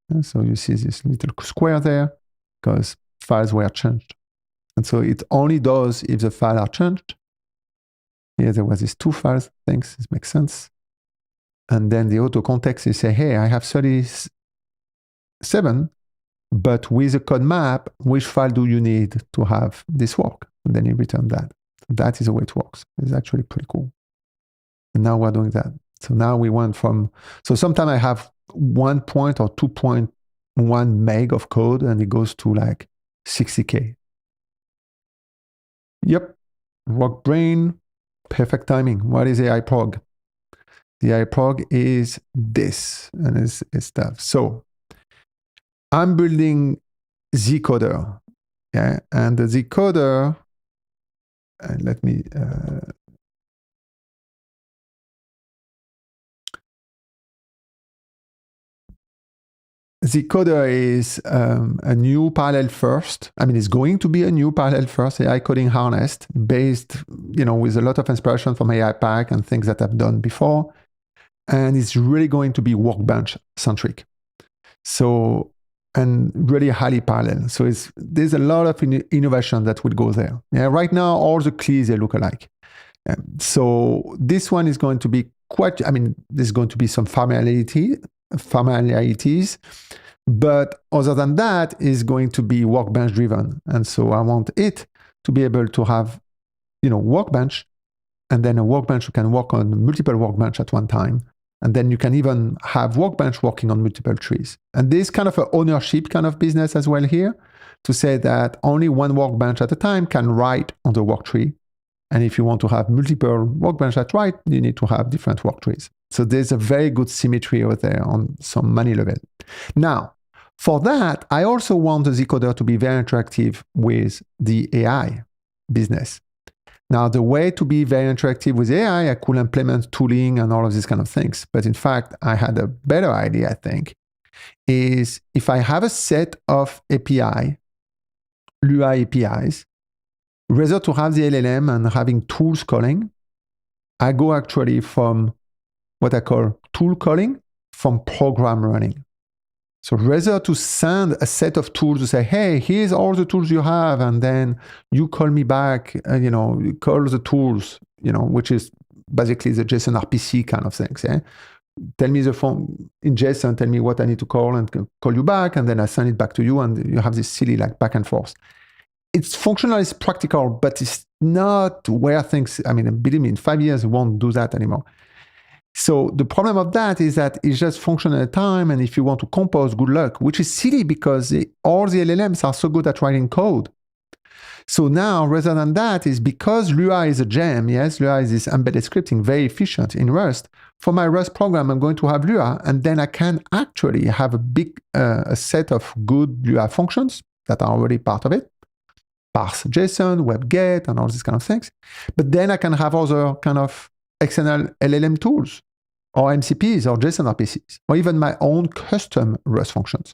And so you see this little square there because files were changed. And so it only does if the files are changed. Here there was these 2 files. Thanks, this makes sense. And then the auto context is say, hey, I have 37, but with a code map, which file do you need to have this work? And then you return that. That is the way it works. It's actually pretty cool. And now we're doing that. So now we went from, so sometimes I have 1 point or 2.1 meg of code and it goes to like 60K. Yep, rock brain, perfect timing. What is AIProg? The AIProg is this and it's stuff. So I'm building zcoder, yeah, and the zcoder, and let me, zcoder is a new parallel first. I mean, it's going to be a new parallel first AI coding harness based, with a lot of inspiration from AIPack and things that I've done before. And it's really going to be workbench centric. So, and really highly parallel. So there's a lot of innovation that will go there. Yeah, right now, all the keys, they look alike. So this one is going to be quite, there's going to be some familiarities, but other than that, is going to be workbench driven. And so I want it to be able to have, workbench, and then a workbench you can work on multiple workbench at one time. And then you can even have workbench working on multiple trees. And this kind of an ownership kind of business as well here, to say that only one workbench at a time can write on the work tree. And if you want to have multiple workbench that write, you need to have different work trees. So there's a very good symmetry over there on some money level. Now, for that, I also want the zcoder to be very interactive with the AI business. Now, the way to be very interactive with AI, I could implement tooling and all of these kind of things. But in fact, I had a better idea, I think, is if I have a set of API, Lua APIs, rather to have the LLM and having tools calling, I go actually from what I call tool calling from program running. So rather to send a set of tools to say, hey, here's all the tools you have, and then you call me back, you call the tools, which is basically the JSON RPC kind of things. Yeah? Tell me the phone in JSON, tell me what I need to call and call you back, and then I send it back to you, and you have this silly back and forth. It's functional, it's practical, but it's not where things, believe me, in 5 years, we won't do that anymore. So the problem of that is that it's just function at a time, and if you want to compose, good luck, which is silly because all the LLMs are so good at writing code. So now, rather than that, is because Lua is a gem, yes, Lua is this embedded scripting, very efficient in Rust. For my Rust program, I'm going to have Lua, and then I can actually have a set of good Lua functions that are already part of it. Parse JSON, webget, and all these kind of things. But then I can have other kind of external LLM tools, or MCPs, or JSON RPCs, or even my own custom Rust functions.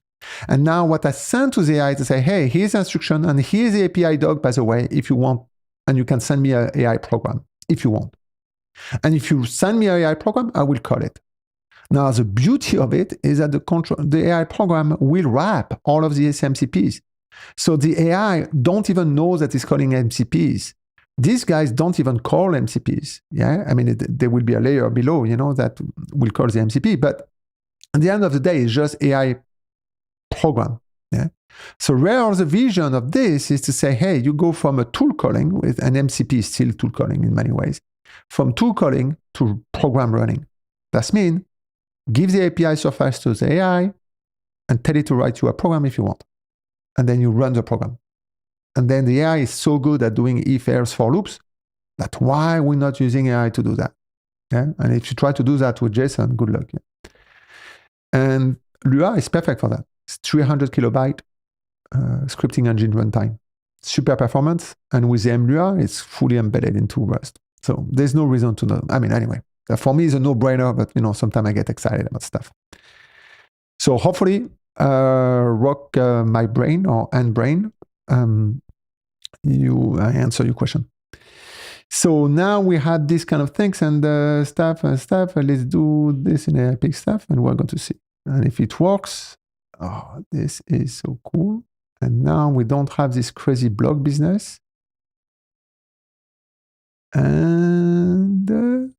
And now what I send to the AI to say, hey, here's the instruction, and here's the API doc, by the way, if you want, and you can send me an AI program, if you want. And if you send me an AI program, I will call it. Now, the beauty of it is that the AI program will wrap all of these MCPs. So the AI don't even know that it's calling MCPs. These guys don't even call MCPs. Yeah, there will be a layer below, that will call the MCP. But at the end of the day, it's just AI program. Yeah. So where the vision of this is to say, hey, you go from a tool calling with an MCP, still tool calling in many ways, from tool calling to program running. That means give the API surface to the AI and tell it to write you a program if you want. And then you run the program. And then the AI is so good at doing if, else, for loops, that why we're not using AI to do that. Yeah? And if you try to do that with JSON, good luck. Yeah? And Lua is perfect for that. It's 300 kilobyte scripting engine runtime. Super performance. And with the MLua, it's fully embedded into Rust. So there's no reason to know. Anyway, for me, it's a no-brainer, but sometimes I get excited about stuff. So hopefully, rock my brain or end brain. I answer your question. So now we had these kind of things and stuff. Let's do this in AIProg stuff, and we're going to see. And if it works, oh, this is so cool. And now we don't have this crazy blog business. And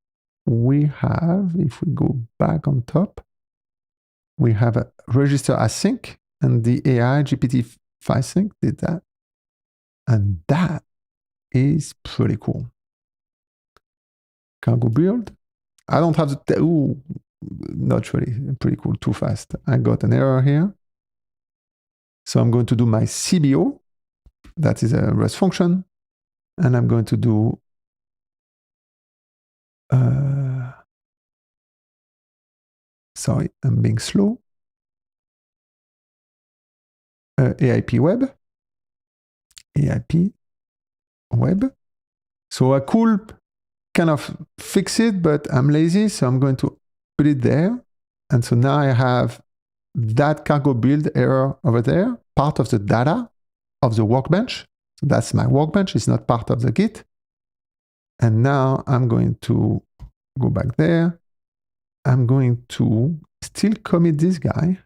we have, if we go back on top, we have a register async, and the AI GPT-5 sync did that. And that is pretty cool. Cargo build. I don't have the, ooh, not really, pretty cool, too fast. I got an error here. So I'm going to do my CBO, that is a REST function, and I'm going to do sorry, I'm being slow. AIP web. AIP web. So I could kind of fix it, but I'm lazy, so I'm going to put it there. And so now I have that cargo build error over there, part of the data of the workbench. So that's my workbench, it's not part of the Git. And now I'm going to go back there. I'm going to still commit this guy.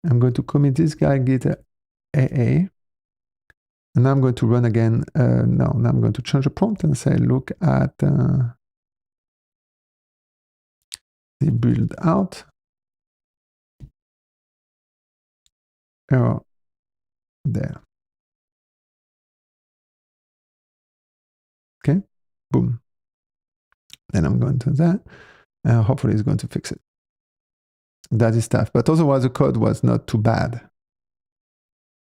I'm going to commit this guy git AA. And I'm going to run again. Now I'm going to change the prompt and say, look at the build out error there. Okay, boom. Then I'm going to that. Hopefully it's going to fix it. That is tough, but otherwise the code was not too bad.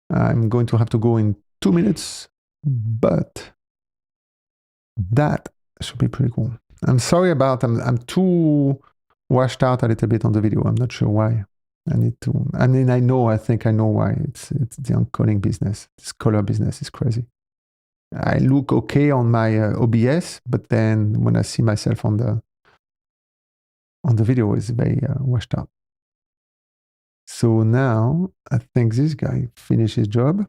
I'm going to have to go in 2 minutes, but that should be pretty cool. I'm sorry about, I'm too washed out a little bit on the video. I'm not sure why. I need to, I mean, I think I know why. It's the encoding business. This color business is crazy. I look okay on my OBS, but then when I see myself on the video, it's very washed out. So now I think this guy finished his job.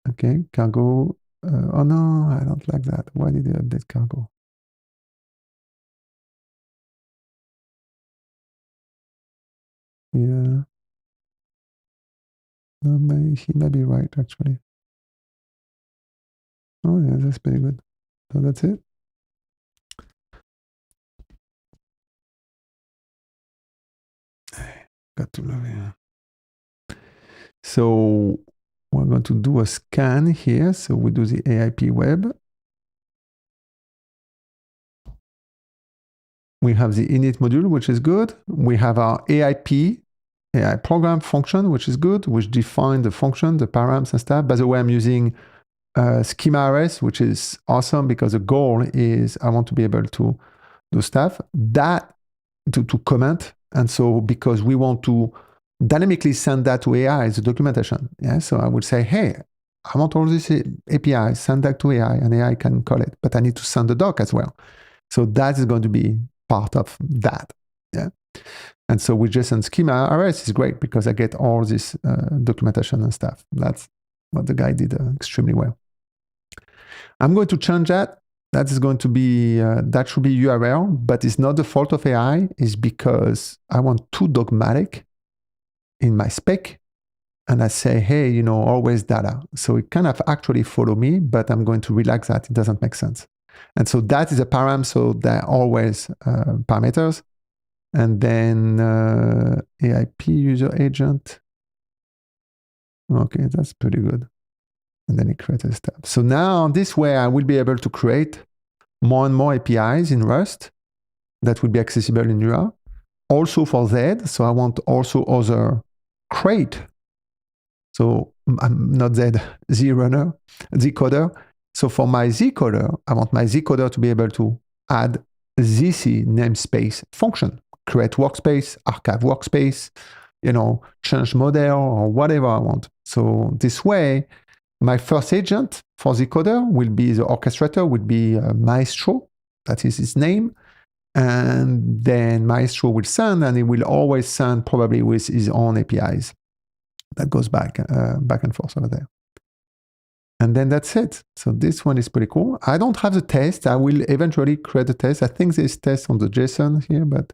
Okay, cargo. Oh no, I don't like that. Why did they update cargo? Yeah. No, he may be right, actually. Oh yeah, that's pretty good. So that's it. Got to love it. So we're going to do a scan here. So we do the AIP web. We have the init module, which is good. We have our AIP, AI program function, which is good, which define the function, the params and stuff. By the way, I'm using schema RS, which is awesome because the goal is I want to be able to do stuff that to comment. And so because we want to dynamically send that to AI as a documentation. Yeah. So I would say, hey, I want all these APIs, send that to AI, and AI can call it, but I need to send the doc as well. So that is going to be part of that. Yeah. And so with JSON schema RS is great because I get all this documentation and stuff. That's what the guy did extremely well. I'm going to change that. That is going to be, that should be URL, but it's not the fault of AI. It's because I want too dogmatic in my spec. And I say, hey, you know, always data. So it kind of actually follow me, but I'm going to relax that. It doesn't make sense. And so that is a param. So they're always parameters. And then AIP user agent. Okay, that's pretty good. And then it creates a step. So now this way I will be able to create more and more APIs in Rust that will be accessible in Jira. Also for Z, so I want also other crate. So I'm not zcoder. So for my zcoder, I want my zcoder to be able to add ZC namespace function, create workspace, archive workspace, you know, change model or whatever I want. So this way, my first agent for zcoder will be the orchestrator, will be Maestro, that is his name. And then Maestro will send, and he will always send probably with his own APIs. That goes back and forth over there. And then that's it. So this one is pretty cool. I don't have the test. I will eventually create a test. I think there's test on the JSON here, but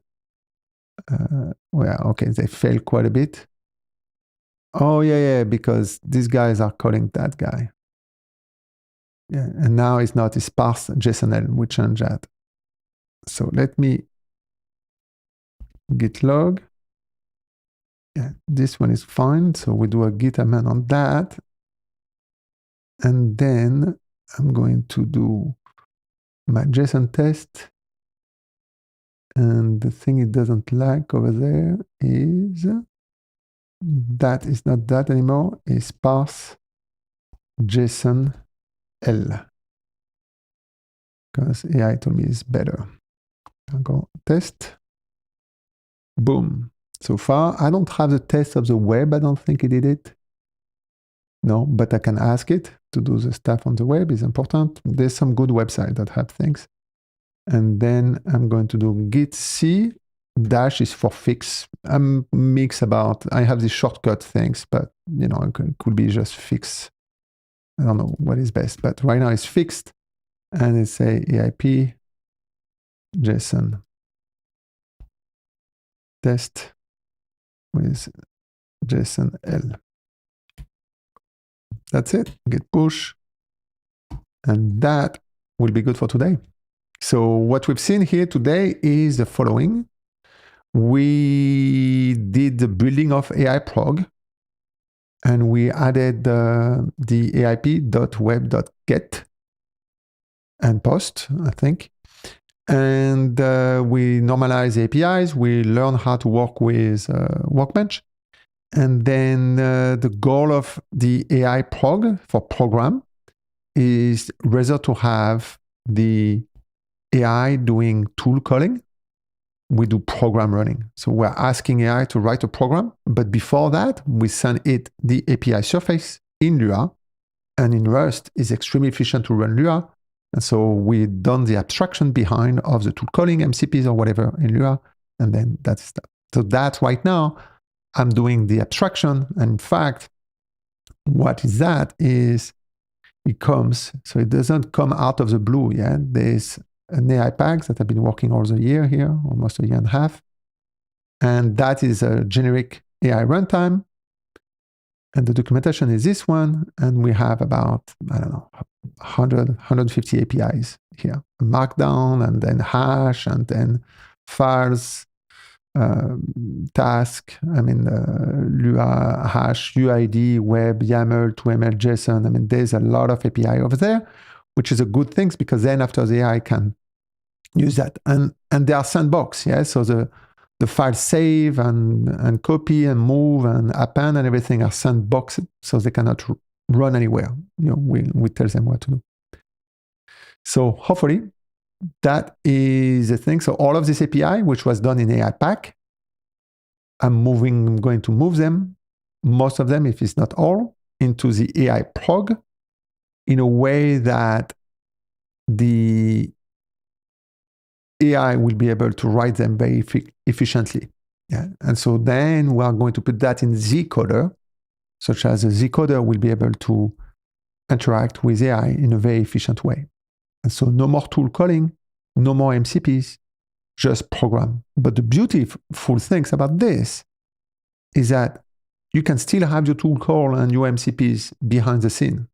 well, okay, they fail quite a bit. Oh, yeah, because these guys are calling that guy. Yeah, and now it's not, it's parse JSON-L. We change that. So let me git log. Yeah, this one is fine. So we do a git amend on that. And then I'm going to do my JSON test. And the thing it doesn't like over there is that is not that anymore. It's parse JSON L. Because AI told me it's better. I'll go test. Boom. So far, I don't have the test of the web. I don't think it did it. No, but I can ask it to do the stuff on the web. It's important. There's some good websites that have things. And then I'm going to do git c dash is for fix. I'm mixed about, I have these shortcut things, but you know, it could be just fix. I don't know what is best, but right now it's fixed. And it's a AIP JSON test with JSON L. That's it. Git push. And that will be good for today. So what we've seen here today is the following. We did the building of AIProg, and we added the AIP.web.get and post, I think. And we normalize APIs. We learn how to work with Workbench. And then the goal of the AIProg for program is rather to have the AI doing tool calling. We do program running. So we're asking AI to write a program, but before that, we send it the API surface in Lua, and in Rust is extremely efficient to run Lua. And so we've done the abstraction behind of the tool calling, MCPs or whatever in Lua, and then that's stuff. So that's right now, I'm doing the abstraction. And in fact, what is that is it comes, so it doesn't come out of the blue. Yeah, there's an AIPack that I've been working all the year here, almost a year and a half. And that is a generic AI runtime. And the documentation is this one. And we have about, I don't know, 150 APIs here. Markdown, and then hash, and then files, task, Lua, hash, UID, web, YAML, 2ML, JSON. I mean, there's a lot of API over there, which is a good thing because then after the AI can use that. And they are sandbox, yeah? So the file save and copy and move and append and everything are sandboxed, so they cannot run anywhere. You know, we tell them what to do. So hopefully that is the thing. So all of this API, which was done in AIPack, I'm going to move them, most of them, if it's not all, into the AIProg in a way that the AI will be able to write them very efficiently. Yeah. And so then we are going to put that in zcoder, such as the zcoder will be able to interact with AI in a very efficient way. And so no more tool calling, no more MCPs, just program. But the beautiful things about this is that you can still have your tool call and your MCPs behind the scene.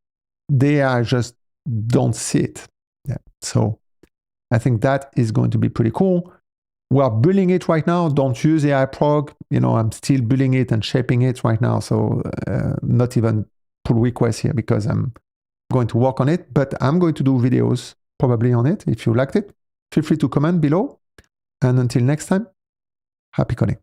They are just don't see it. Yeah. So I think that is going to be pretty cool. We are building it right now. Don't use AIProg. You know, I'm still building it and shaping it right now. So not even pull requests here because I'm going to work on it, but I'm going to do videos probably on it. If you liked it, feel free to comment below. And until next time, happy coding.